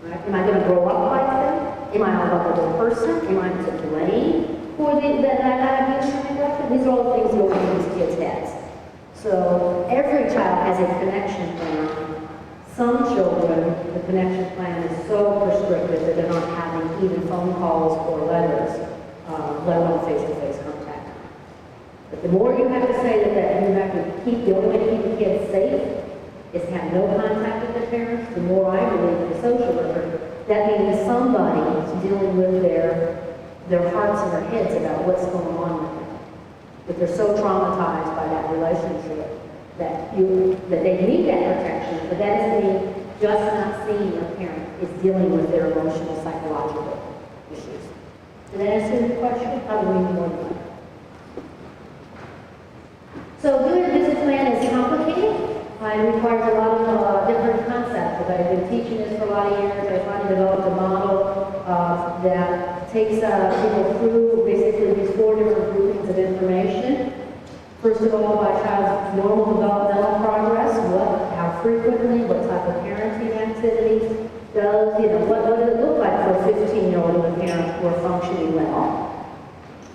Right? Am I going to grow up like them? Am I a lovable person? Am I to blame for that I got abuse and neglect? These are all the things that go into these kids' heads. So every child has a connection plan. Some children, the connection plan is so prescriptive that they're not having even phone calls or letters, let alone face-to-face contact. But the more you have to say that you have to keep, the only way to keep the kids safe is to have no contact with their parents, the more I believe as a social worker, that means somebody is dealing with their hearts and their heads about what's going on with them. If they're so traumatized by that relationship that they need that protection, but that doesn't mean just not seeing a parent is dealing with their emotional, psychological issues. Did that answer your question? Probably more than that. So doing a business plan is complicated. It requires a lot of different concepts. I've been teaching this for a lot of years. I finally developed a model that takes people through basically these 4 different groupings of information. First of all, my child's normal developmental progress, how frequently, what type of parenting activities does, what does it look like for a 15-year-old and the parents who are functioning well.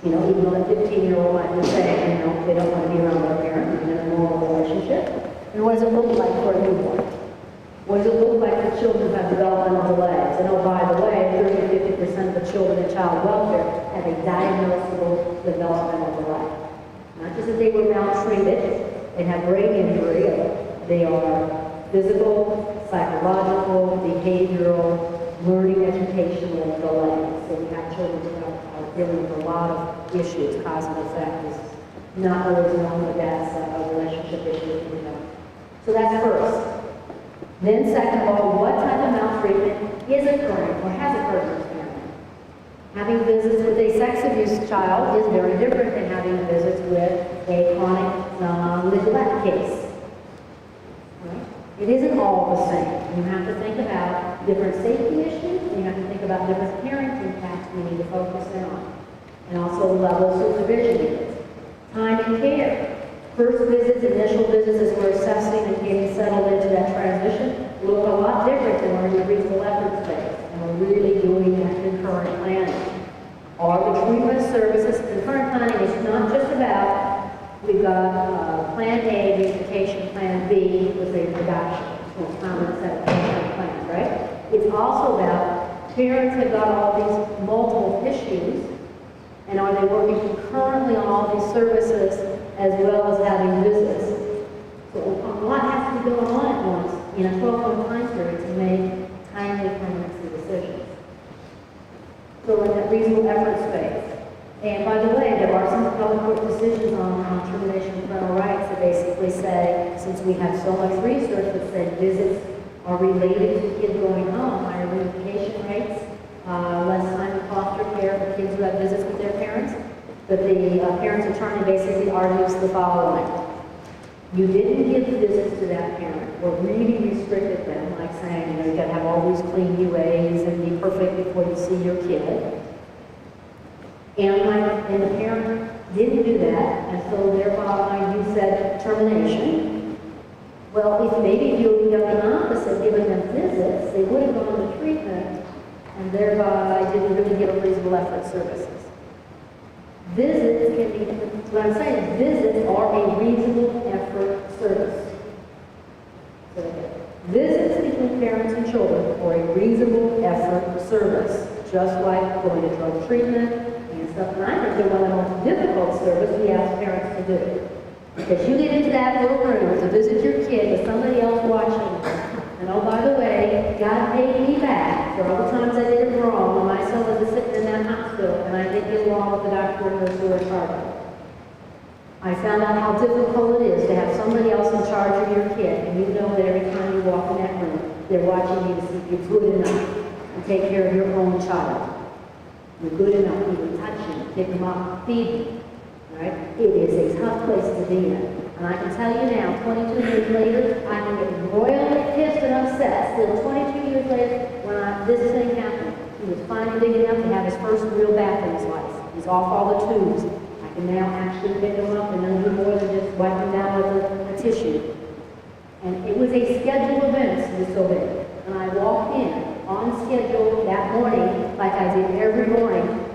Even though a 15-year-old might be saying, they don't want to be around their parent, even in a normal relationship. And what does it look like for a newborn? What does it look like for children who have developmental delays? And by the way, 30 to 50% of the children in child welfare have a diagnosable developmental delay. Not just that they were maltreated and have brain injury, they are physical, psychological, behavioral, learning, educational delays. So we have children who are dealing with a lot of issues. Cause and effect is not always known, but that's a relationship issue. So that's first. Then second of all, what type of maltreatment is occurring or has occurred in this family? Having visits with a sex abuse child is very different than having visits with a chronic neglect case. Right? It isn't all the same. You have to think about different safety issues, and you have to think about different parenting tasks we need to focus in on. And also level of supervision needs. Time and care. First visits, initial visits as we're assessing and getting settled into that transition look a lot different than when we reach the efforts phase and we're really doing that concurrent planning. Are the treatment services, concurrent planning is not just about, we've got plan A, beautification, plan B with reproduction. So it's common set of concurrent plans, right? It's also about parents have got all these multiple issues, and are they working concurrently on all these services as well as having visits? So a lot has to be going on at once in a 12-month time period to make timely permanency decisions. So in that reasonable efforts phase. And by the way, there are some appellate court decisions on termination of parental rights that basically say, since we have so much research that says visits are related to kids going home, higher reunification rates, less time in foster care for kids who have visits with their parents, but the parent's attorney basically argues the following. You didn't give visits to that parent, or really restricted them, like saying, you got to have all these clean UAs and be perfect before you see your kid. And the parent didn't do that, and so thereby you said termination. Well, if maybe you had done the opposite, given them visits, they would have gone to treatment, and thereby didn't really give a reasonable effort services. Visits can be, what I'm saying is visits are a reasonable effort service. So, visits between parents and children are a reasonable effort service, just like going to drug treatment and stuff. And I think they're one of the most difficult service we ask parents to do. Because you get into that little room to visit your kid with somebody else watching. And oh, by the way, God paid me back for all the times I did it wrong when my son was sitting in that hospital and I didn't get along with the doctor and nurse who were in charge. I found out how difficult it is to have somebody else in charge of your kid, and you know that every time you walk in that room, they're watching you to see if you're good enough to take care of your own child. You're good enough to even touch him, pick him up, feed him. Right? It is a tough place to be in. And I can tell you now, 22 years later, I can get royally pissed and upset. Still 22 years later, when this thing happened, he was finally big enough to have his first real bath in his life. He's off all the tubes. I can now actually pick him up and then do more than just wipe him down with a tissue. And it was a scheduled event, it was so big. And I walked in on schedule that morning, like I did every morning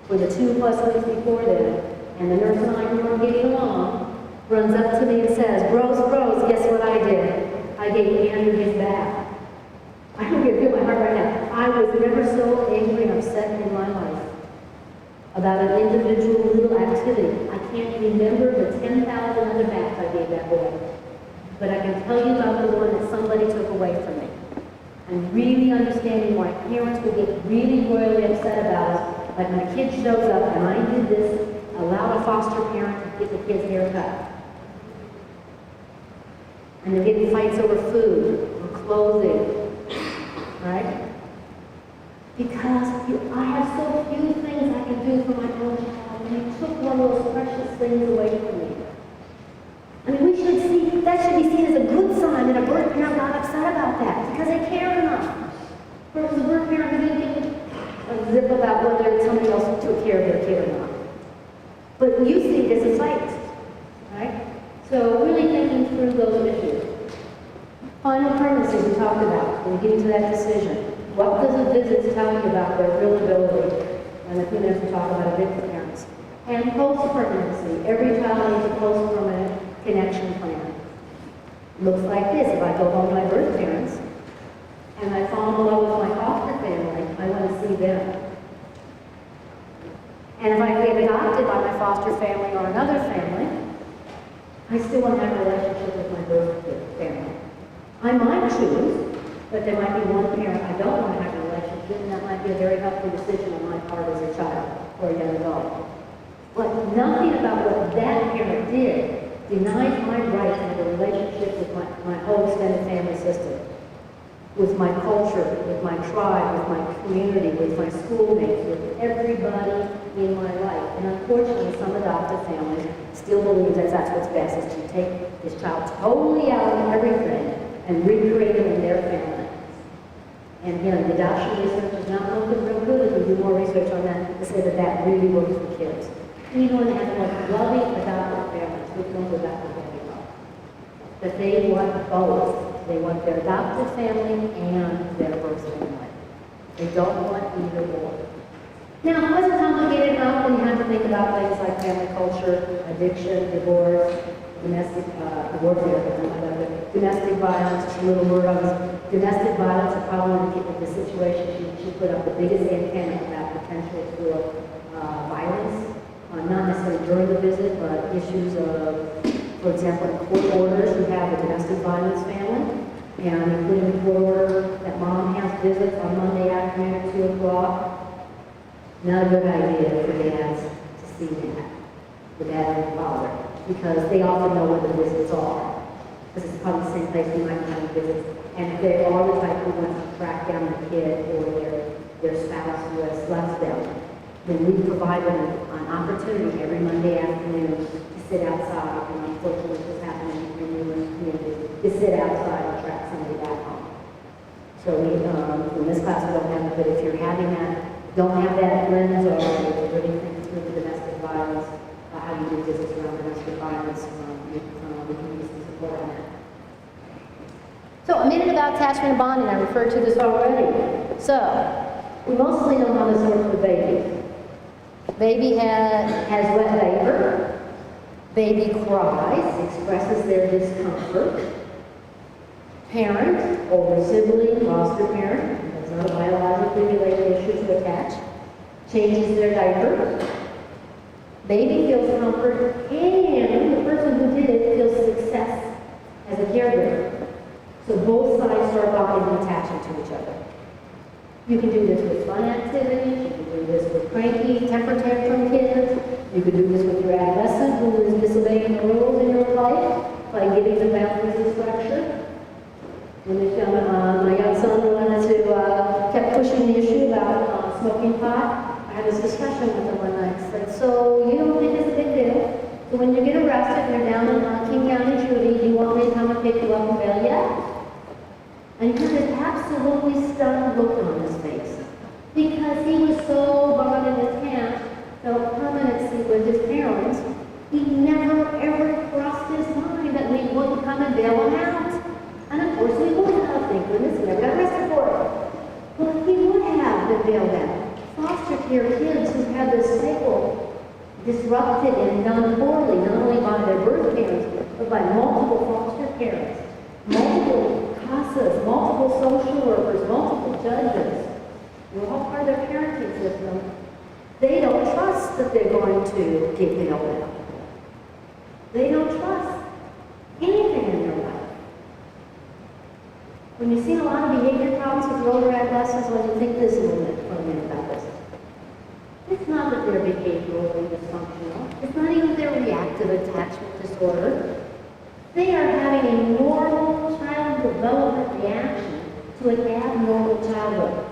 for the 2+ weeks before then. And the nurse and I, who were getting along, runs up to me and says, Rose, guess what I did? I gave Andrew his bath. I can feel my heart right now. I was never so angry and upset in my life about an individual little activity. I can't remember the 10,000 other baths I gave that boy. But I can tell you about the one that somebody took away from me. And really understanding why parents would get really royally upset about it. Like my kid shows up and I did this, allow a foster parent to get the kid's hair cut. And they're getting fights over food or clothing, right? Because I have so few things I can do for my own child, and you took one of those precious things away from me. I mean, that should be seen as a good sign that a birth parent got upset about that, because they care enough. Versus a birth parent who didn't give a zip about whether somebody else took care of their kid or not. But you see it as a fight, right? So really thinking through those issues. Final permanency we talked about when we get into that decision. What does a visit tell you about their real ability? And a few minutes we talk about adoptive parents. And post-permanency. Every child needs a post-permanent connection plan. Looks like this. If I go home to my birth parents and I fall in love with my foster family, I want to see them. And if I get adopted by my foster family or another family, I still want to have a relationship with my birth family. I might choose, but there might be one parent I don't want to have a relationship, and that might be a very helpful decision on my part as a child or a young adult. But nothing about what that parent did denies my right to have a relationship with my whole extended family system, with my culture, with my tribe, with my community, with my schoolmates, with everybody in my life. And unfortunately, some adoptive families still believe that that's what's best, is to take this child totally out of everything and recreate it in their family. And again, the adoption research is not looking real good as we do more research on that to say that that really works for kids. Even when they have the most loving adoptive families, which ones adoptive families are, that they want both. They want their adoptive family and their birth family. They don't want either or. Now, it wasn't complicated enough when you have to think about things like family culture, addiction, divorce, domestic domestic violence. Just a little word on this. Domestic violence is probably the situation she put up the biggest antenna about potential for violence, not necessarily during the visit, but issues of, for example, in court orders, you have a domestic violence family, and including the court order that mom has visits on Monday afternoon at 2 o'clock. Not a good idea for dads see that, the dad and the father, because they often know where the visits are. Because it's probably the same place we might have visits. And if they are the type who wants to track down the kid or their spouse who has left them, then we provide them an opportunity every Monday afternoon to sit outside, and unfortunately this happening in numerous communities, to sit outside and track somebody back home. So we, in this class we don't have it, but if you're having that, don't have that lens or you're really thinking through the domestic violence, how you do visits around domestic violence, we can use some support on that. So a minute about attachment and bonding. I referred to this already. So we mostly know how this works with babies. Baby has wet vapor. Baby cries, expresses their discomfort. Parent, older sibling, foster parent, that's not a biologically related issue to attach, changes their diaper. Baby feels comfort, and the person who did it feels success as a caregiver. So both sides start bonding and attaching to each other. You can do this with fun activities, you can do this with cranky, temper tantrum kids, you can do this with your adolescent who is disobeying the rules in your life by giving them boundaries and structure. When my young son wanted to, kept pushing the issue about smoking pot, I had this discussion with him one night. I said, so you don't think it's a big deal? So when you get arrested, you're down in King County, Judy, do you want me to come and pick you up and bail you out? And he had this absolutely stunned look on his face because he was so bonded in his camp, felt permanency with his parents, he never ever crossed his mind that we wouldn't come and bail him out. And of course we would have, thank goodness, we never got arrested for it. But he would have been bailed out. Foster care kids who had this cycle disrupted and done poorly, not only by their birth parents, but by multiple foster parents, multiple CASAs, multiple social workers, multiple judges. We're all part of their parenting system. They don't trust that they're going to get bailed out. They don't trust anything in their life. When you see a lot of behavior problems with your older adolescents, well, you think this a little bit for a minute about this. It's not that they're behaviorally dysfunctional. It's not even their reactive attachment disorder. They are having a normal child development reaction to an abnormal childhood.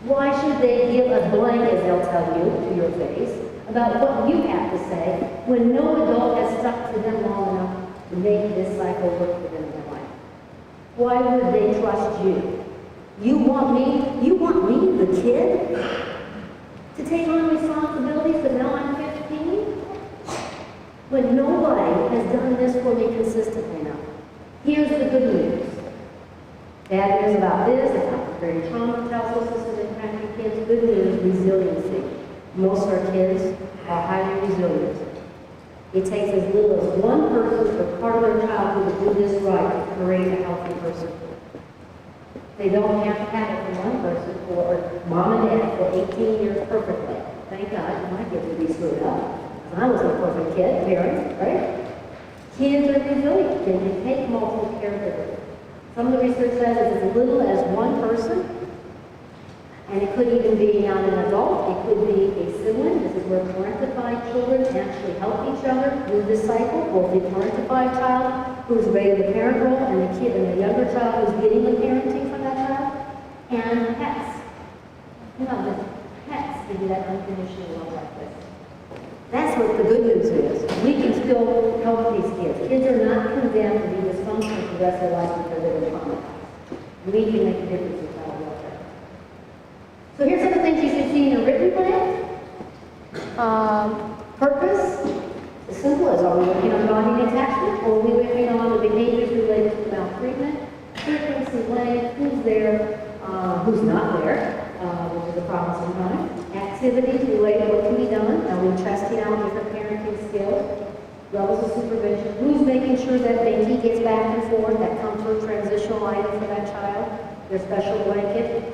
Why should they give a blank, as they'll tell you, to your face, about what you have to say when no adult has stuck to them long enough to make this cycle work for them in their life? Why would they trust you? You want me, the kid, to take on responsibilities that now I'm 15? When nobody has done this for me consistently now. Here's the good news. Bad news about this, about the very trauma tells us this is impacting kids. Good news, resiliency. Most of our kids are highly resilient. It takes as little as one person for part of their childhood to do this right to create a healthy person. They don't have to have it from one person or mom and dad for 18 years perfectly. Thank God, my kids would be screwed up. I was a perfect kid, parent, right? Kids are resilient. They can take multiple caregivers. Some of the research says it's as little as one person, and it could even be not an adult. It could be a sibling. This is where parentified children actually help each other through this cycle. Both the parentified child who's raised the parent role and the kid and the younger child who's getting the parenting from that child, and pets. You know, the pets give you that unconditional love like this. That's what the good news is. We can still help these kids. Kids are not condemned to be dysfunctional for the rest of their life because they've been traumatized. We can make a difference in child welfare. So here's some of the things you should see in a written plan. Purpose. As simple as, are we working on bonding attachment, or are we working on the behaviors related to maltreatment, frequency, length, who's there, who's not there, which is a problem sometimes. Activities related to what can be done. Are we testing out different parenting skills? Levels of supervision. Who's making sure that baby gets back and forth, that comfort transitional item for that child, their special blanket,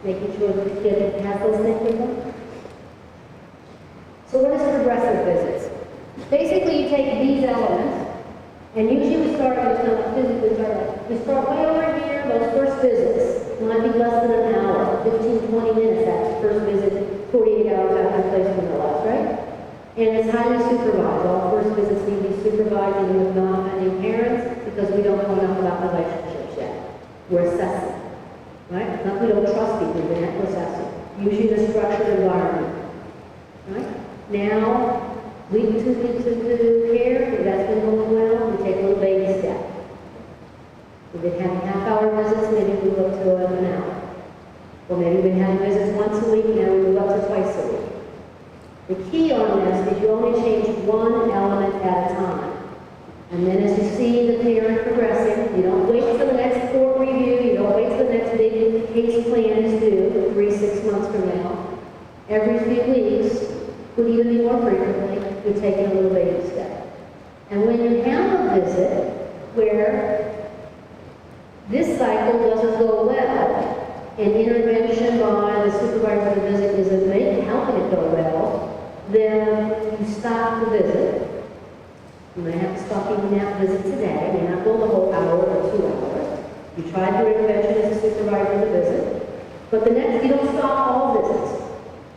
making sure that the kid has those things with them. So what is progressive visits? Basically, you take these elements, and usually we start, we start way over here, those first visits. Might be less than an hour, 15, 20 minutes after the first visit, 48 hours after placement in their lives, right? And it's highly supervised. All first visits need to be supervised and with non-offending parents because we don't know enough about relationships yet. We're assessing, right? Not we don't trust people, we're not assessing. Usually in a structured environment, right? Now, week 2 weeks into care, if that's been going well, we take a little baby step. We've been having half-hour visits, maybe we move up to an hour. Or maybe we've been having visits once a week, now we move up to twice a week. The key on this is you only change one element at a time. And then as you see the parent progressing, you don't wait till the next court review, you don't wait till the next big case plan is due 3-6 months from now. Every few weeks, could even be more frequently, you're taking a little baby step. And when you have a visit where this cycle doesn't go well, and intervention by the supervisor of the visit isn't helping it go well, then you stop the visit. You may have to stop even that visit today. You may not go the whole hour or 2 hours. You try to do intervention as a supervisor of the visit. But the next, you don't stop all visits.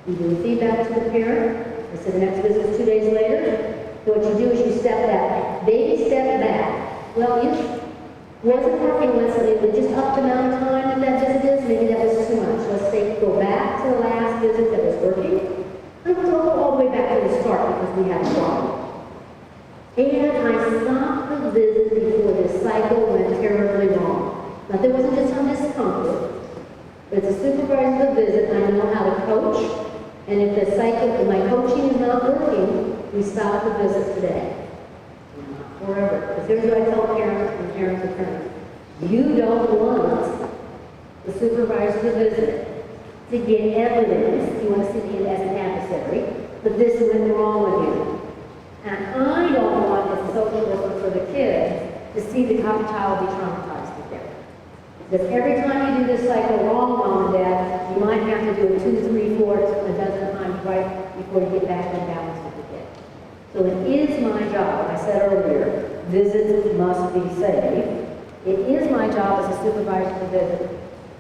You do feedback to the parent. And so the next visit is 2 days later. So what you do is you step back. Baby step back. Well, you wasn't working necessarily, but just up the amount of time that visit is, maybe that was too much. Let's say go back to the last visit that was working. And we'll go all the way back to the start because we had a problem. And I stopped the visit before this cycle went terribly wrong. Now, there wasn't just some discomfort, but as a supervisor of the visit, I know how to coach. And if the cycle, if my coaching is not working, we stop the visit today. Not forever. Because here's what I tell parents and parents and parents. You don't want the supervisor of the visit to get evidence, you want to see it as an adversary, but this went wrong with you. And I don't want as a social worker for the kids to see the child be traumatized again. Because every time you do this cycle wrong, mom and dad, you might have to do it 2, 3, 4, a dozen times right before you get back in balance with the kid. So it is my job, I said earlier, visits must be safe. It is my job as a supervisor of the visit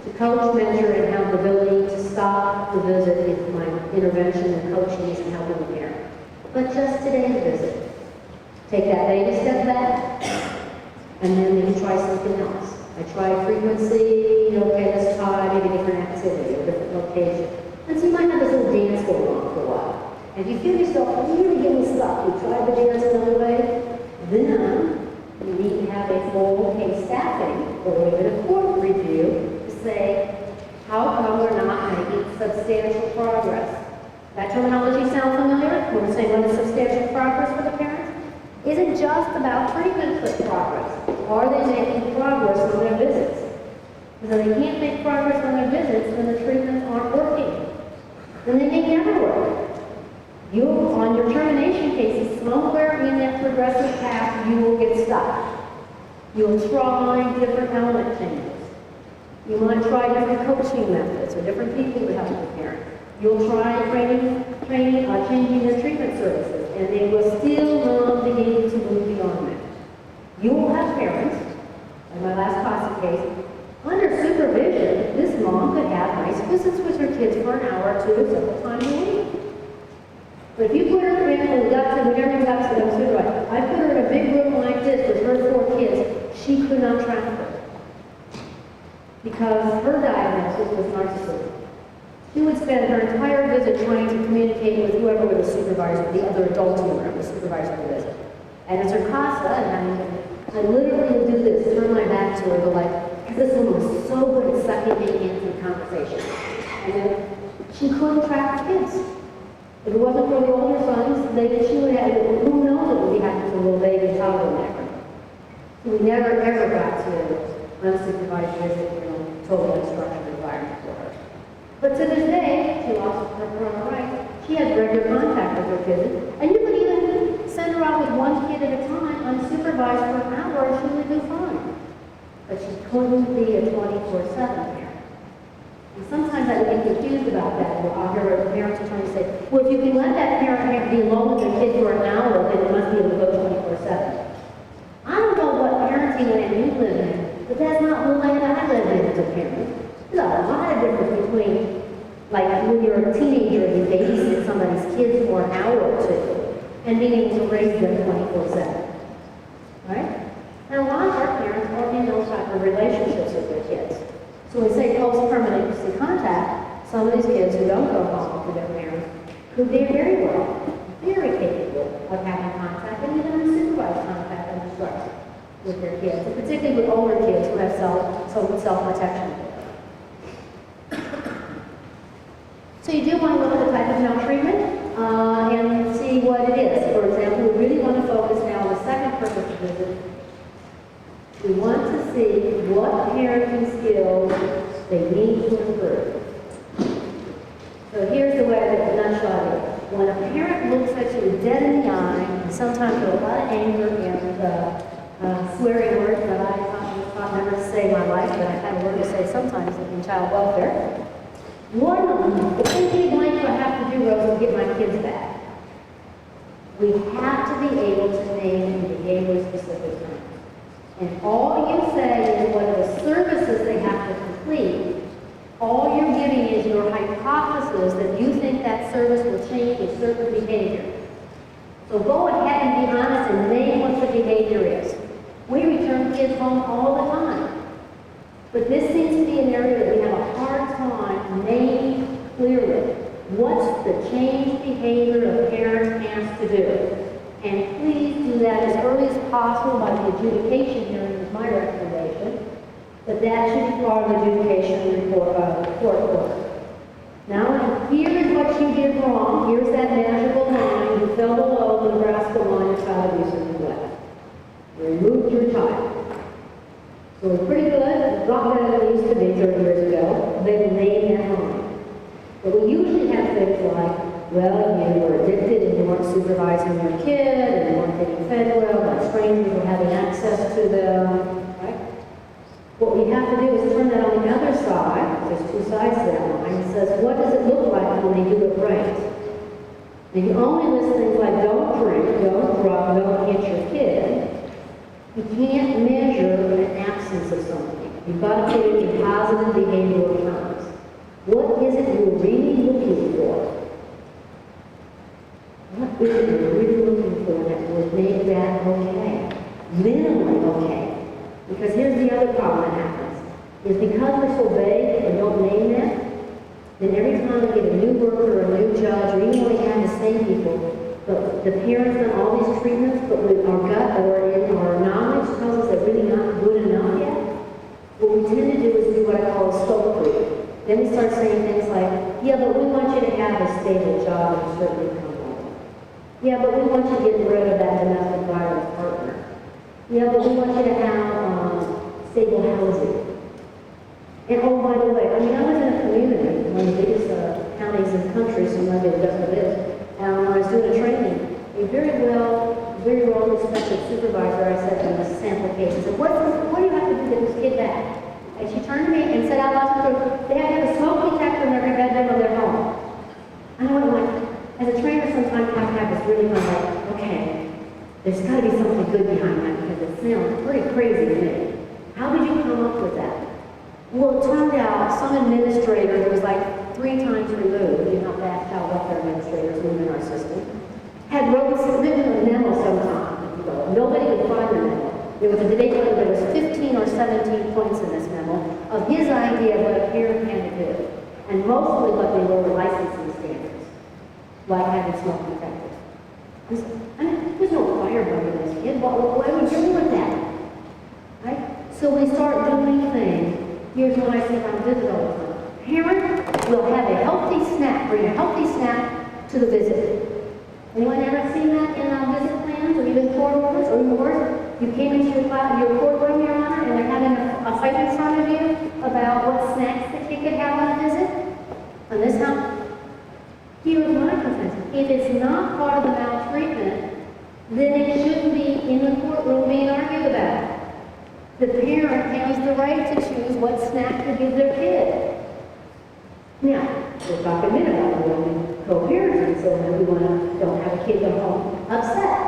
to coach, measure, and have the ability to stop the visit if my intervention and coaching isn't helping the parent. But just today's visit, take that baby step back, and then maybe try something else. I try frequency, okay, let's try maybe different activity or different location. And so you might have this little dance going on for a while. And if you feel yourself really getting stuck, you try the dance another way, then you need to have a full case staffing or even a court review say, how come we're not making substantial progress? That terminology sound familiar? When we're saying what is substantial progress for the parents? Isn't just about treatment progress. Are they making progress on their visits? Because if they can't make progress on their visits, then the treatments aren't working. Then they may never work. You, on your termination cases, somewhere in that progressive path, you will get stuck. You'll try different element changes. You might try different coaching methods or different people to help the parent. You'll try changing their treatment services, and they will still not be able to move beyond that. You will have parents, in my last classic case, under supervision, this mom could have nice visits with her kids for an hour or 2 several times a week. But if you put her in, and whenever we got to them, I put her in a big room like this with her 4 kids, she could not track them. Because her diagnosis was narcissism. She would spend her entire visit trying to communicate with whoever was the supervisor, the other adult in the room, the supervisor of the visit. And as her casa, I literally would do this, turn my back to her, go like, because this woman was so good at sucking me into the conversation. And then she couldn't track the kids. If it wasn't for the older sons, she would have, who knows what would be happening to a little baby toddler in that room. We never ever got to unsupervised visit, total instruction environment for her. But to this day, she lost her parental rights. She has regular contact with her kids, and you could even send her out with 1 kid at a time, unsupervised for an hour, and she would do fine. But she couldn't be a 24/7 parent. And sometimes I get confused about that. I'll hear parents are trying to say, well, if you can let that parent be alone with their kid for an hour, then it must be able to go 24/7. I don't know what parenting land you live in, but that's not the land I live in as a parent. There's a lot of difference between, like, when you're a teenager and you babysit somebody's kids for an hour or 2, and being able to raise them 24/7. Right? And a lot of our parents are in those type of relationships with their kids. So when we say post-permanency contact, some of these kids who don't go home to their parents could be very well, very capable of having contact and even unsupervised contact and instruction with their kids, and particularly with older kids who have some self-protection. So you do want to look at the type of maltreatment and see what it is. For example, we really want to focus now on the second purpose of visit. We want to see what parenting skills they need to improve. So here's the way that the nutshot is. When a parent looks at you dead in the eye, and sometimes with a lot of anger and swearing words that I was taught never to say in my life, but I had a word to say sometimes in child welfare. What blank do I have to do, Rose, to get my kids back? We have to be able to name and behavior specific terms. And all you say is what are the services they have to complete. All you're giving is your hypothesis that you think that service will change a certain behavior. So go ahead and be honest and name what the behavior is. We return kids home all the time. But this seems to be an area that we have a hard time naming clearly. What's the changed behavior a parent has to do? And please do that as early as possible by the adjudication hearing is my recommendation. But that should be part of the adjudication report order. Now, here is what you did wrong. Here's that magical line. You fell below the Nebraska line of child abuse and neglect. You removed your child. So we're pretty good. A lot better than we used to be 30 years ago. They've named that line. But we usually have things like, well, you were addicted and you weren't supervising your kid and you weren't getting fed well, but strangers were having access to them, right? What we have to do is turn that on the other side. There's two sides to that line. It says, what does it look like when they do it right? And you only list things like don't drink, don't drug, don't hit your kid. You can't measure an absence of something. You've got to put it in positive behavioral terms. What is it you're really looking for? What is it you're really looking for that would make that okay? Minimally okay. Because here's the other problem that happens. Is because we're so vague and don't name that, then every time we get a new worker or a new judge, or even when we have the same people, the parents done all these treatments, but with our gut or in our knowledge tells us they're really not good enough yet, what we tend to do is do what I call a scope creep. Then we start saying things like, yeah, but we want you to have a stable job and a certain income level. Yeah, but we want you to get rid of that domestic violence partner. Yeah, but we want you to have stable housing. And oh, by the way, I mean, I was in a community, one of the biggest counties in the country, so maybe it doesn't live. And when I was doing a training, a very well respected supervisor, I said in the sample case, I said, what do you have to do to get this kid back? And she turned to me and said out loud to her, they have to have a smoke detector in every bedroom of their home. And I went like, as a trainer, sometimes you have to have this really kind of like, okay, there's got to be something good behind that because it sounds pretty crazy to me. How did you come up with that? Well, it turned out some administrator who was like 3 times removed, you know, bad child welfare administrators move in our system, had written a memo sometime. Nobody could find the memo. There was a debate whether there was 15 or 17 points in this memo of his idea of what a parent can do. And mostly what they were licensing standards, like having smoke detectors. I mean, there's no firebug in this kid. What are we doing with that? Right? So we start doing things. Here's what I say on visit all the time. Parent will have a healthy snack, bring a healthy snack to the visit. Anyone ever seen that in visit plans or even court orders or even worse? You came into your courtroom, Your Honor, and they're having a fight in front of you about what snacks the kid could have on a visit? And this how? Here's my defense. If it's not part of the maltreatment, then it shouldn't be in the courtroom being argued about. The parent has the right to choose what snack to give their kid. Now, we're talking a minute about co-parenting, so that we don't have a kid go home upset.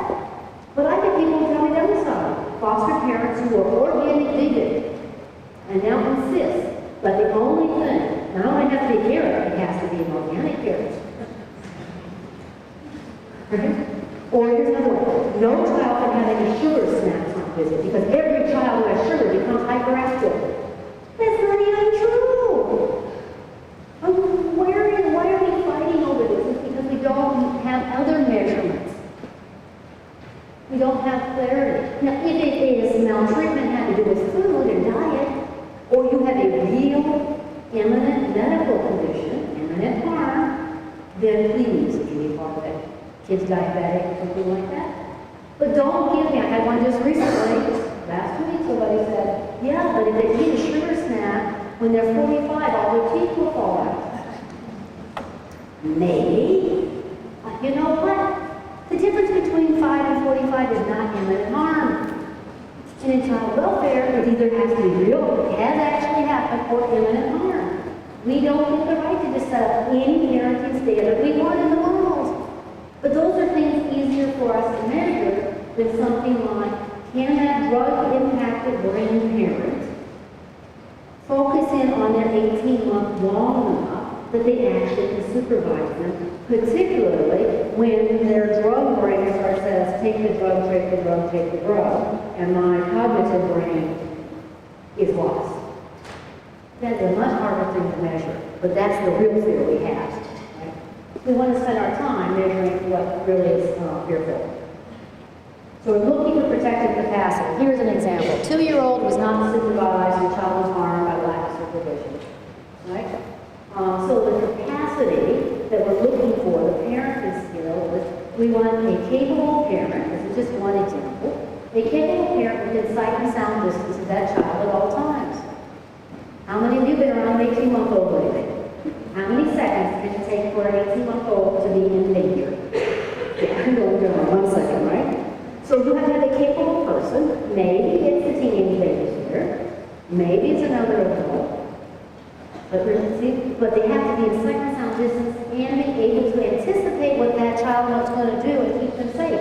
But I get people tell me the other side. Foster parents who are organic vegan and now insist, but the only thing, not only has to be carrot, it has to be an organic carrot. Or here's another one. No child can have any sugar snacks on visit because every child who has sugar becomes hyperactive. That's not even true. Why are we fighting over this? It's because we don't have other measurements. We don't have clarity. Now, if it is maltreatment had to do with food and diet, or you have a real imminent medical condition, imminent harm, then please, it can be part of it. Kids diabetic, something like that. But don't give me, I had one just recently, last week somebody said, yeah, but if they eat a sugar snack, when they're 45, all their teeth will fall out. Maybe. You know what? The difference between 5 and 45 is not imminent harm. And in child welfare, it either has to be real, it has actually happened, or imminent harm. We don't get the right to just set up any parenting standard we want in the world. But those are things easier for us to measure than something like, can that drug-impacted brain parent focus in on their 18-month long enough that they actually can supervise them, particularly when their drug brain starts says, take the drug, take the drug, take the drug, and my cognitive brain is lost. That's a much harder thing to measure, but that's the real fear we have. Right? We want to spend our time measuring what really is fearful. So we're looking for protective capacity. Here's an example. 2-year-old was not supervised and child was harmed by lack of supervision. Right? So the capacity that we're looking for, the parenting skill, is we want a capable parent, this is just one example, a capable parent within sight and sound distance of that child at all times. How many of you have been around an 18-month-old lately? How many seconds can it take for an 18-month-old to be in danger? Yeah, I'm going to 1 second, right? So you have to have a capable person. Maybe it's the teenage babysitter. Maybe it's another adult. But they have to be in sight and sound distance and be able to anticipate what that child was going to do and keep them safe.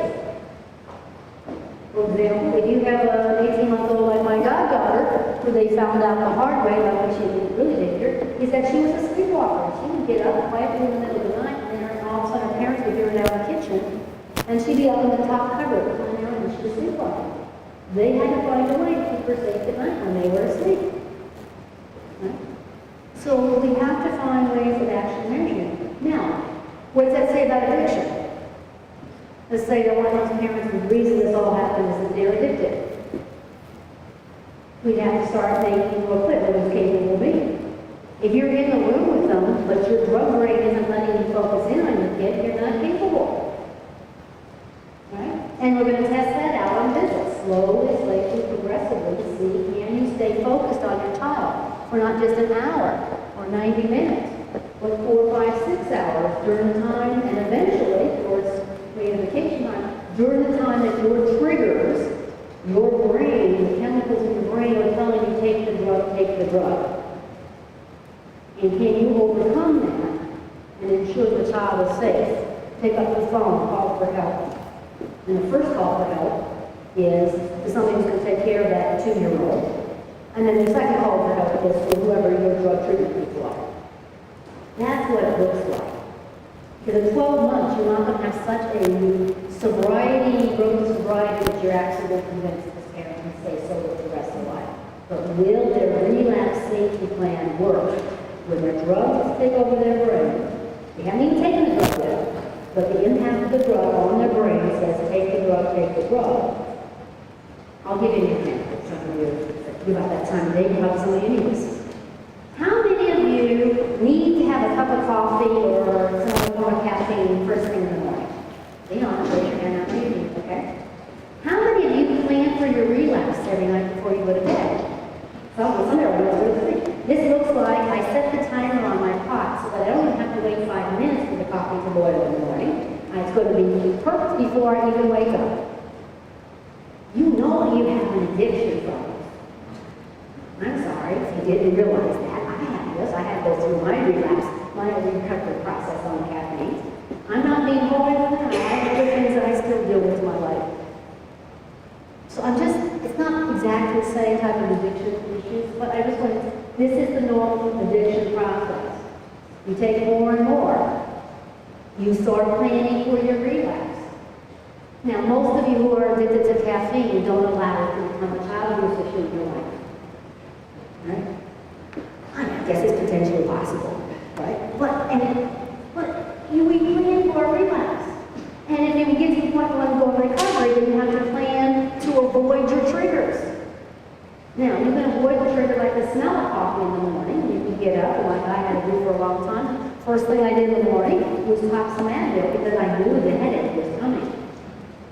For example, if you have an 18-month-old like my goddaughter, who they found out the hard way, like when she didn't really danger, is that she was a sleepwalker. She would get up quietly in the middle of the night, and all of a sudden her parents would hear her down in the kitchen, and she'd be up in the top cupboard behind her, and she was sleepwalking. They had to find a way to keep her safe at night when they were asleep. Right? So we have to find ways of actually measuring. Now, what does that say about addiction? Let's say that one of those parents, the reason this all happened is that they're addicted. We'd have to start making you quit what is capable of being. If you're in the room with them, but your drug brain isn't letting you focus in on your kid, you're not capable. Right? And we're going to test that out on visits, slowly, progressively, to see can you stay focused on your child for not just an hour or 90 minutes, but 4, 5, 6 hours during the time, and eventually, towards vacation time, during the time that your triggers, your brain, the chemicals in your brain are telling you take the drug, take the drug. And can you overcome that and ensure the child is safe? Pick up the phone, call for help. And the first call for help is to somebody who's going to take care of that 2-year-old. And then the second call for help is for whoever your drug treatment people are. That's what it looks like. Because in 12 months, you're not going to have such a sobriety, growth of sobriety, that you're actually convinced this parent can stay sober for the rest of their life. But will their relapse safety plan work? When their drugs take over their brain, they haven't even taken the drug yet, but the impact of the drug on their brain says, take the drug, take the drug. I'll give you an example. Some of you, about that time of day, you have somebody anyways. How many of you need to have a cup of coffee or some form of caffeine first thing in the morning? Be honest, raise your hand after you do, okay? How many of you plan for your relapse every night before you go to bed? Some This looks like I set the timer on my pot so that I don't have to wait 5 minutes for the coffee to boil in the morning. It's going to be perfect before I even wake up. You know you have an addiction from it. I'm sorry if you didn't realize that. I had to go through my relapse, my recovery process on the caffeine. I'm not being horrible now. I have other things that I still deal with in my life. So it's not exactly the same type of addiction issues, but I just want to, this is the normal addiction process. You take more and more. You start planning for your relapse. Now, most of you who are addicted to caffeine don't allow it to become a child abuse issue in your life. Right? I guess it's potentially possible, right? But we plan for a relapse. And if you get to the point where you go in recovery, then you have to plan to avoid your triggers. Now, you can avoid the trigger like the smell of coffee in the morning. You can get up, and like I had to do for a long time. First thing I did in the morning was pop some Advil because I knew the headache was coming.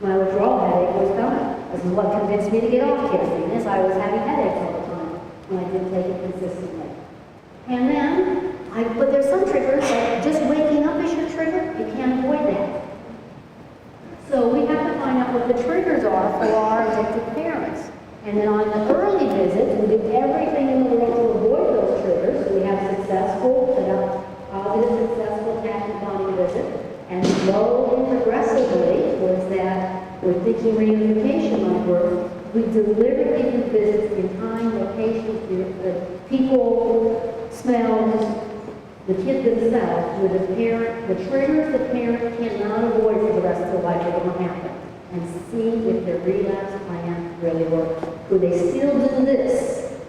My withdrawal headache was coming. This is what convinced me to get off caffeine, is I was having headaches all the time when I didn't take it consistently. And then, but there's some triggers that just waking up is your trigger. You can't avoid that. So we have to find out what the triggers are for our addicted parents. And then on the early visits, we do everything in the world to avoid those triggers. So we have positive, successful attachment bonding visits. And slowly, progressively, towards that, we're thinking reunification like we deliberately do visits in time, locations, people, smells, the kid themselves, with the parent, the triggers the parent cannot avoid for the rest of their life are going to happen, and see if their relapse plan really works. Could they still do this?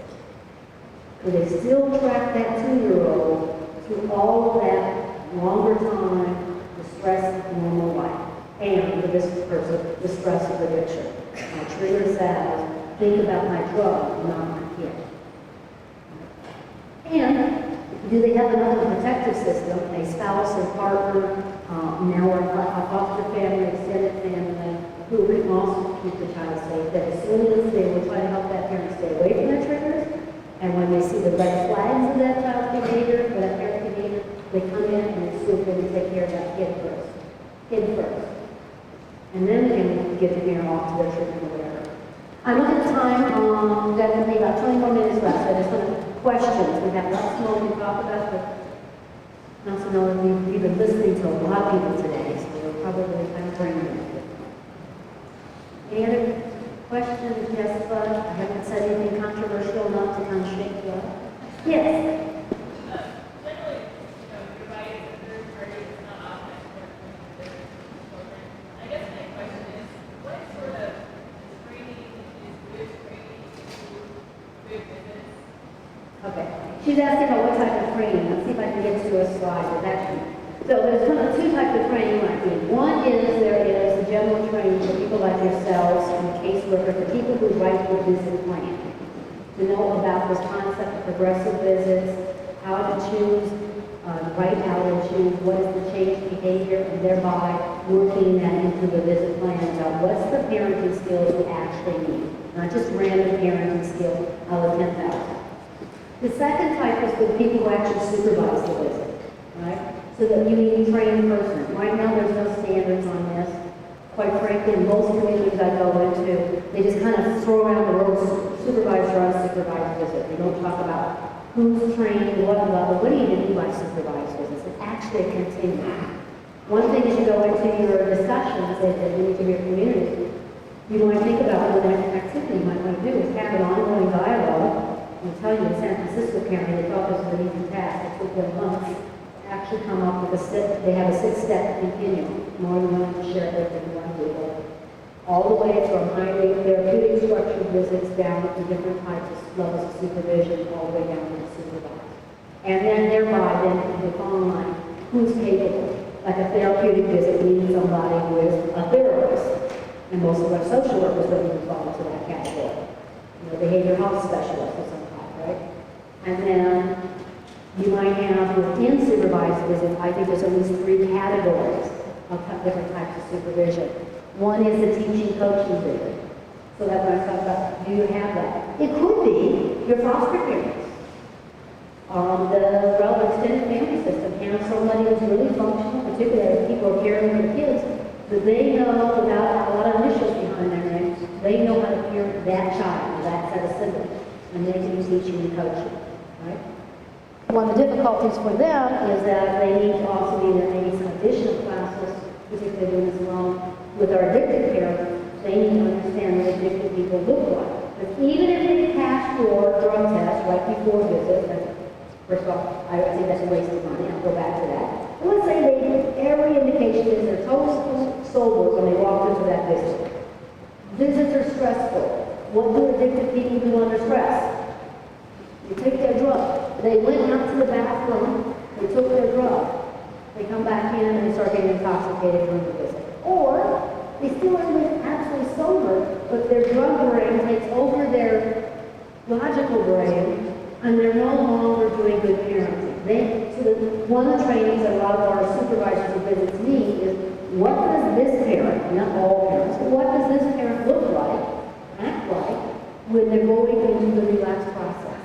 Could they still track that 2-year-old through all of that longer time, the stress of normal life, and for this person, the stress of addiction? My trigger says, think about my drug, not my kid. And do they have another protective system, a spouse or partner, now a foster family, extended family, who can also keep the child safe, that as soon as they will try to help that parent stay away from their triggers, and when they see the red flags of that child's behavior, or that parent's behavior, they come in and assume they take care of that kid first. And then they can get the parent off to their treatment or whatever. I'm looking at the time, definitely about 20 more minutes left, so I just want to questions. We have lots more to talk about, but not to know that we've been listening to a lot of people today, so we're probably kind of bringing it. Any other questions? Yes, but I haven't said anything controversial enough to kind of shake you up. Yes? Okay. She's asking about what type of training. Let's see if I can get to a slide with that. So there's kind of 2 types of training you might need. One is there is the general training for people like yourselves and caseworkers, for people who write the visit plan, to know about this concept of progressive visits, how to choose, write how to choose, what is the changed behavior, and thereby working that into the visit plan about what's the parenting skills we actually need, not just random parenting skills out of 10,000. The second type is for the people who actually supervise the visit, right? So that you need a trained person. Right now, there's no standards on this. Quite frankly, in most communities I go into, they just kind of throw around the word supervisor or unsupervised visit. They don't talk about who's trained, what level, what do you do by supervised visits? It's actually a continuum. One thing as you go into your discussions in each of your communities, you might think about what the next activity you might want to do is have an ongoing dialogue. I'll tell you, in San Francisco County, they thought this was an easy task. It took them months to actually come up with a step. They have a 6-step continuum. More than one to share everything you want to do. All the way from highly therapeutic structured visits down to different types of levels of supervision, all the way down to the supervisor. And then thereby, then you define like who's capable. Like a therapeutic visit means somebody who is a therapist. And most of our social workers don't even fall into that category. You know, behavioral health specialists or something. Right? And then you might have within supervised visits, I think there's at least 3 categories of different types of supervision. One is the teaching coaching visit. So that's what I talk about. Do you have that? It could be your foster parents. The relevant extended family system has somebody who's really functional, particularly if people are caring for the kids, that they know without a lot of initials behind their names, they know how to parent that child, that set of siblings. And they can use teaching and coaching, right? One of the difficulties for them is that they need to also be there maybe some additional classes, particularly doing this along with our addicted parents. They need to understand what addicted people look like. But even if they pass your drug test right before visit, first of all, I think that's a waste of money. I'll go back to that. But let's say they did every indication is they're totally sober when they walk into that visit. Visits are stressful. What do addicted people do under stress? They take their drug. They went out to the bathroom, they took their drug. They come back in and they start getting intoxicated during the visit. Or they still are absolutely sober, but their drug brain takes over their logical brain, and they're no longer doing good parenting. One of the trainings that a lot of our supervisors who visit me is, what does this parent, not all parents, but what does this parent look like, act like, when they're going into the relapse process?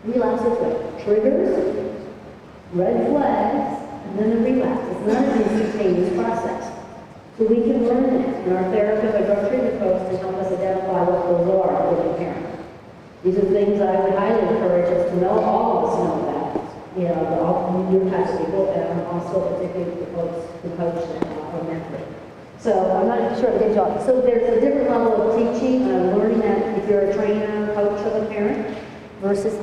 Relapse is what? Triggers, red flags, and then the relapse. It's not an instantaneous process. So we can learn that, and our therapists, our drug treatment folks, to help us identify what those are with the parent. These are things I would highly encourage us to know, all of us know about. You know, all new types of people, and also particularly the folks who coach or mentor. So I'm not sure of the job. So there's a different level of teaching and learning that if you're a trainer, coach of a parent, versus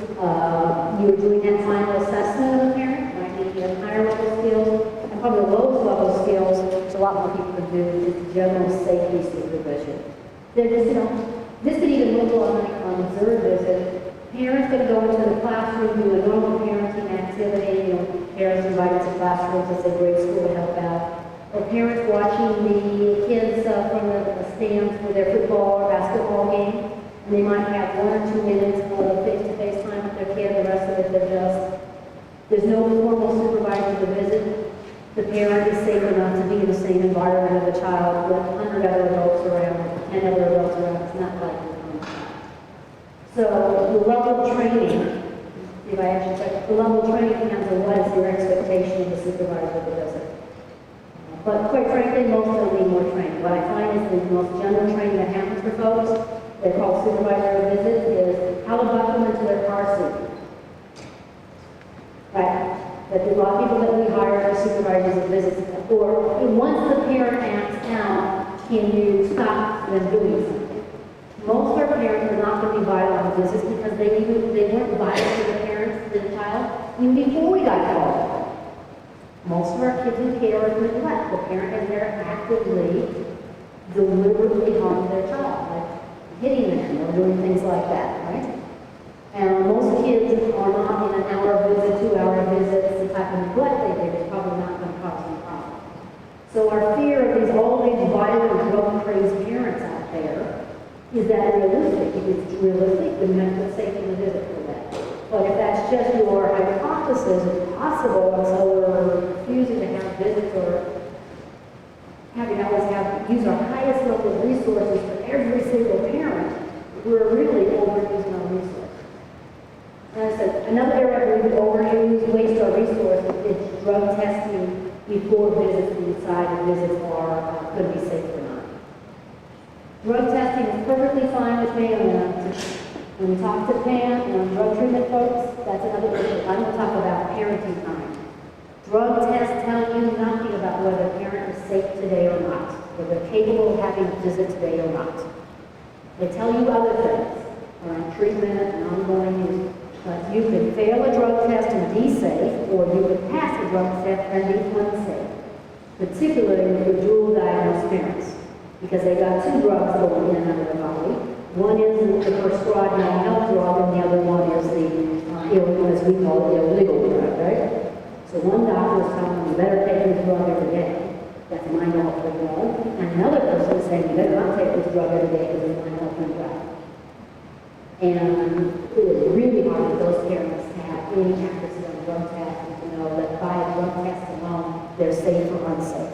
you're doing that final assessment of a parent, might be higher level skills, and probably the lowest level skills, which a lot more people can do, is general safety supervision. They're just, you know, this could even look like on observed visit. Parents going to go into the classroom, do a normal parenting activity, you know, parents invited to classrooms, let's say grade school to help out. Or parents watching the kids from the stands for their football or basketball game. And they might have 1 or 2 minutes of face-to-face time with their kid, the rest of it they're just, there's no formal supervisor to visit. The parent is safe enough to be in the same environment of the child with 100 other adults around, 10 other adults around. It's not like so the level of training, if I actually check, the level of training depends on what is your expectation of the supervisor of the visit. But quite frankly, most of them need more training. What I find is the most general training that happens for folks, they're called supervisor of visits, is how to buckle them into their car seat. Right? That there's a lot of people that we hire as supervisors of visits, or once the parent asks out, can you stop them doing something? Most of our parents are not going to be vital on the visits because they weren't vital to the parents, to the child, even before we got called. Most of our kids in care are neglect. The parent is there actively, deliberately harming their child, like hitting them or doing things like that, right? And most kids are not in an hour visit, 2-hour visit, it's the type of neglect they do. It's probably not going to cause them problem. So our fear of all these violent, drug-crazed parents out there, is that realistic? If it's realistic, then let's say in the visit for that. But if that's just your hypothesis, it's possible, and so we're refusing to have visits or having always use our highest level of resources for every single parent, we're really overusing our resources. And I said, another area where we overuse, waste our resources is drug testing before visits to decide if visits are going to be safe or not. Drug testing is perfectly fine with me. When we talk to Pam and drug treatment folks, that's another issue. I'm going to talk about parenting time. Drug tests tell you nothing about whether a parent is safe today or not, whether they're capable of having a visit today or not. They tell you other things around treatment and ongoing use. But you could fail a drug test and be safe, or you could pass a drug test and be unsafe, particularly with dual diagnosed parents, because they got 2 drugs going in and out of their body. One is the prescribed mental health drug, and the other one is the, as we call it, the illegal drug, right? So one doctor is telling them, you better take this drug every day. That's a mind altering drug. And another person is saying, you better not take this drug every day because it's a mind altering drug. And it is really hard for those parents to have any accuracy on drug tests and to know that by a drug test alone, they're safe or unsafe.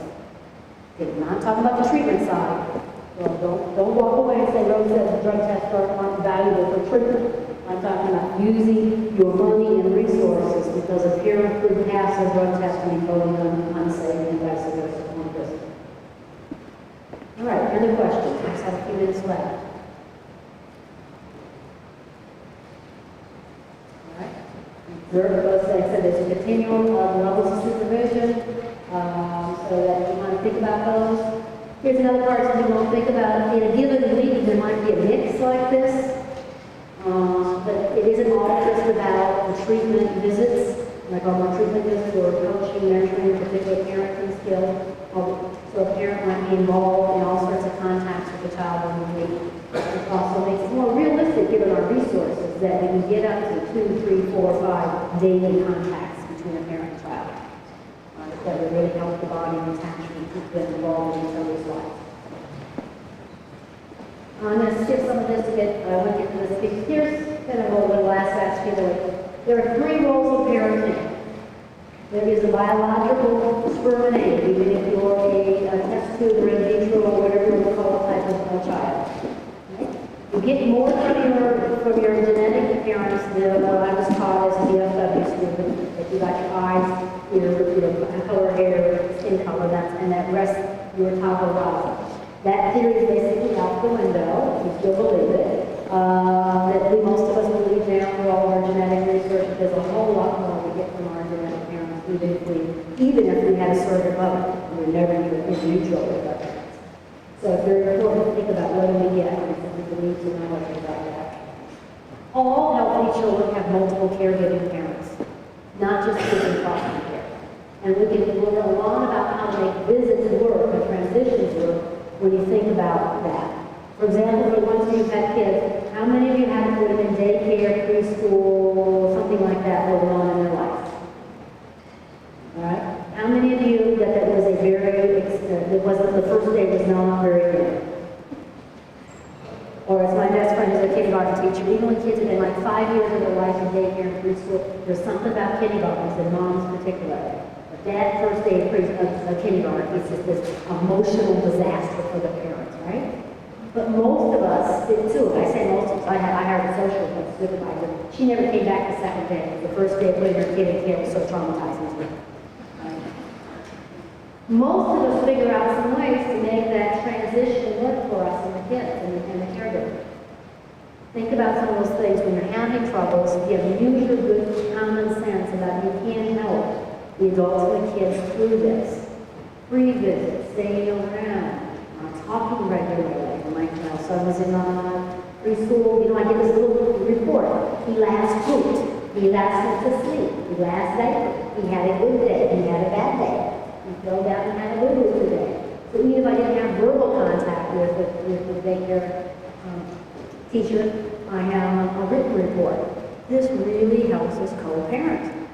Okay, we're not talking about the treatment side. Well, don't walk away and say Rose says the drug tests aren't valuable for treatment. I'm talking about using your money and resources because a parent could pass a drug test and be totally unsafe and vice versa. All right, any questions? I just have a few minutes left. Like I said, there's a continuum of levels of supervision, so that you want to think about those. Here's another part that you want to think about. In a given week, there might be a mix like this, but it isn't all just about the treatment visits. like all my treatment visits or coaching, nurturing particular parenting skills. So a parent might be involved in all sorts of contacts with the child when we meet. It also makes it more realistic given our resources that we can get up to 2, 3, 4, 5 daily contacts between a parent and child. That would really help the body and attachment keep them involved in each other's lives. I'm going to skip some of this to get, I want to get to this piece. Here's kind of what the last aspect of it. There are 3 roles of parenting. There is a biological sperm and egg, even if you're a test tube or in vitro or whatever you want to call it type of child. Okay? You get more from your genetic parents than what I was taught as a DFW student. If you got your eyes, your color, hair, skin color, and that rest your top of the That theory is basically out the window, if you still believe it. That most of us believe now through all of our genetic research that there's a whole lot more we get from our genetic parents, even if we had a surrogate mother. We're never neutral with our parents. So it's very important to think about what do we get, because we need to know much about that. All healthy children have multiple caregiving parents, not just kids in foster care. And we can learn a lot about how to make visits work and transitions work when you think about that. For example, for the ones of you who've had kids, how many of you had to put them in daycare, preschool, something like that later on in their life? All right? How many of you that was a very, it wasn't, the first day was not very good? Or as my best friend is a kindergarten teacher, even when kids have been like 5 years of their life in daycare and preschool, there's something about kindergartens and moms particularly. That first day of kindergarten is just this emotional disaster for the parents, right? But most of us did too. I say most of us. I hired a social worker supervisor. She never came back the second day. The first day of putting her kid in care was so traumatizing to her. Right? Most of us figure out some ways to make that transition work for us and the kids and the caregiver. Think about some of those things when you're having troubles. You have use your good common sense about you can help the adults and the kids through this. Free visits, staying around, talking regularly. My son was in preschool, I get this little report. He last pooped. He last went to sleep. He last diaper. He had a good day. He had a bad day. He fell down and had a good day. So even if I didn't have verbal contact with the daycare teacher, I have a written report. This really helps us co-parent.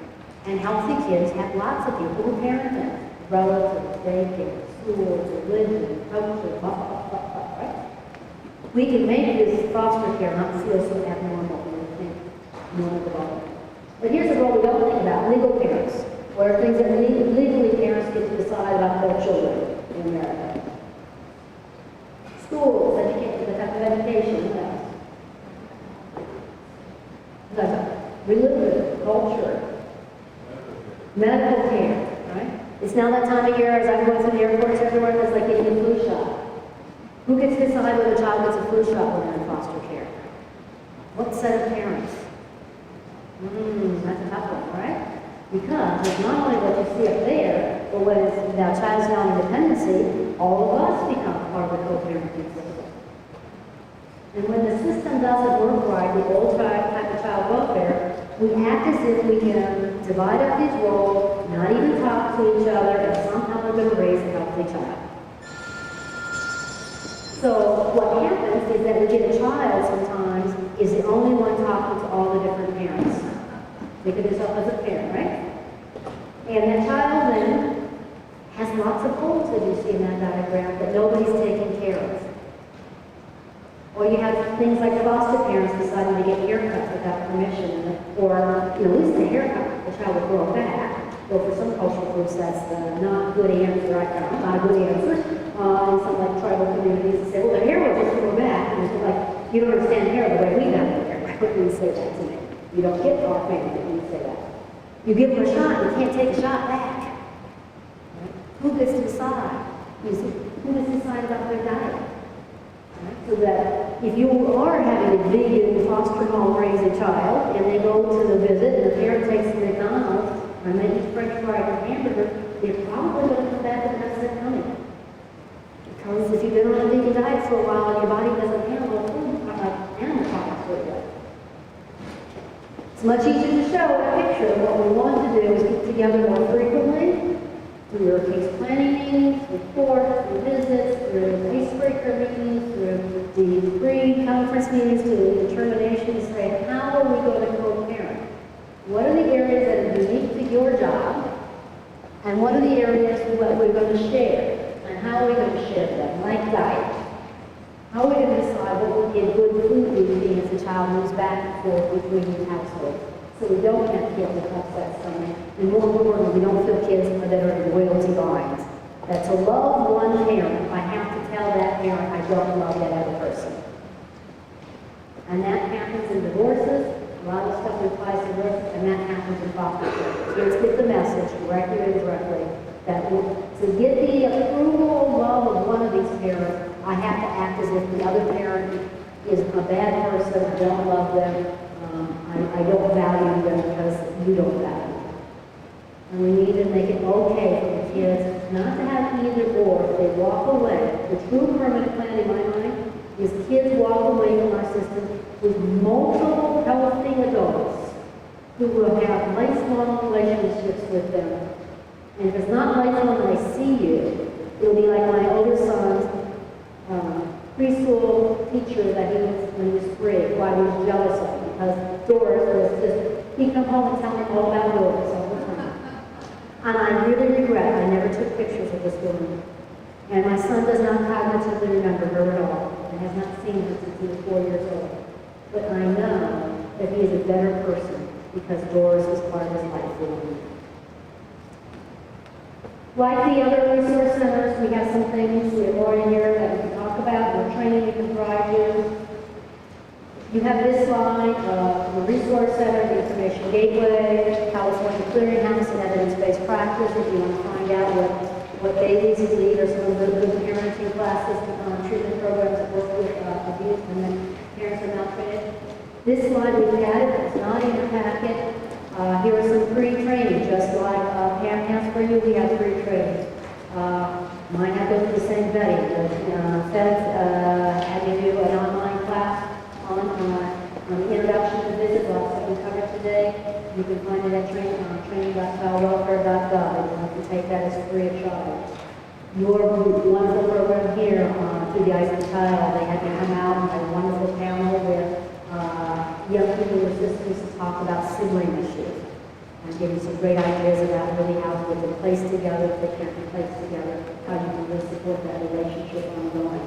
And healthy kids have lots of people who parent them. Relatives, daycare, schools, religion, culture, blah, blah, blah, blah, right? We can make this foster care not feel so abnormal when we think normal development. But here's a role we don't think about, legal parents, where things that legally parents get to decide about their children in America. Schools, the type of education, what else? Religion, culture, medical care, right? It's now that time of year, as I'm going through the airports everywhere, it's like getting a flu shot. Who gets to decide whether a child gets a flu shot when they're in foster care? What set of parents? That's a tough one, right? Because it's not only what you see up there, but when it's now child's now in dependency, all of us become part of the co-parenting system. And when the system doesn't work right, the old type of child welfare, we act as if we can divide up these roles, not even talk to each other, and somehow we're going to raise a healthy child. So what happens is that we get a child sometimes is the only one talking to all the different parents. Think of yourself as a parent, right? And that child then has lots of holes that you see in that diagram that nobody's taking care of. Or you have things like foster parents deciding to get haircuts without permission, or at least a haircut, the child will grow back. Well, for some cultural groups, that's not a good answer. Not a good answer. In some like tribal communities, they say, well, the hair will just grow back. And it's like, you don't understand hair the way we got the hair. Why would you say that to me? You don't get our family when you say that. You give them a shot, you can't take a shot back. Right? Who gets to decide? You see, who gets to decide about their diet? Right? So that if you are having a vegan foster home raise a child, and they go to the visit, and the parent takes them to McDonald's, and they eat French fries and hamburger, they're probably going to come back and have that coming. Because if you've been on a vegan diet for a while, your body doesn't handle food like animal products very well. It's much easier to show a picture. What we want to do is get together more frequently, through your case planning meetings, reports, through visits, through icebreaker meetings, through the pre-conference meetings, to the determination to say, how are we going to co-parent? What are the areas that are unique to your job? And what are the areas that we're going to share? And how are we going to share them? Like diet. How are we going to decide what would be a good food routine as the child moves back and forth between households? So we don't have kids that upset something. And more importantly, we don't feel kids that are in loyalty lines. That to love one parent, I have to tell that parent I don't love that other person. And that happens in divorces. A lot of stuff applies to divorces, and that happens in foster care. Kids get the message directly or indirectly that to get the approval or love of one of these parents, I have to act as if the other parent is a bad person, I don't love them, I don't value them because you don't value them. And we need to make it okay for the kids not to have either or. If they walk away, the true permanent plan in my mind is kids walk away from our system with multiple healthy adults who will have lifelong relationships with them. And if it's not lifelong when they see you, it'll be like my older son's preschool teacher that he was when he was 3, who I was jealous of, because Doris was just, he'd come home and tell me all about Doris all the time. And I really regret I never took pictures of this woman. And my son does not cognitively remember her at all, and has not seen her since he was 4 years old. But I know that he is a better person because Doris was part of his life for me. Like the other resource centers, we have some things we have more in here that we can talk about, more training we can provide you. You have this slide, the resource center, the information gateway, California clearinghouse, and evidence-based practice. If you want to find out what babies lead or some of the good parenting classes, treatment programs that work with abuse and then parents are maltreated. This slide we've added, it's not in your packet. Here are some free training, just like Pam has for you, we have free training. Mine have been the same vetting. Feds had me do an online class on the introduction to visit lots that we covered today. You can find it at training.childwelfare.gov. You can take that as free of charge. Your wonderful program here through the Eyes of the Child, they had me come out and had a wonderful panel with young people with systems to talk about sibling issues and give you some great ideas about really how to get them placed together, if they can't be placed together, how you can really support that relationship ongoing.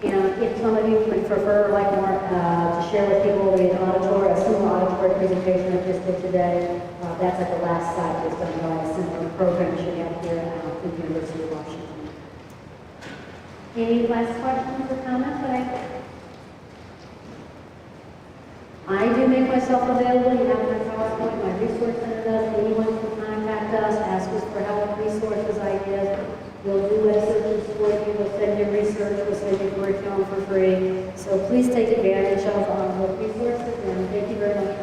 And if some of you would prefer, like more, to share with people the auditory, a similar auditory presentation I just did today, that's at the last site. It's done by a similar program you have here at the University of Washington. Any last questions or comments? I do make myself available. You have my PowerPoint, my resource center does. Anyone can contact us, ask us for help, resources, ideas. We'll do web searches for you. We'll send you research. We'll send you curriculum for free. So please take advantage of the resources, and thank you very much.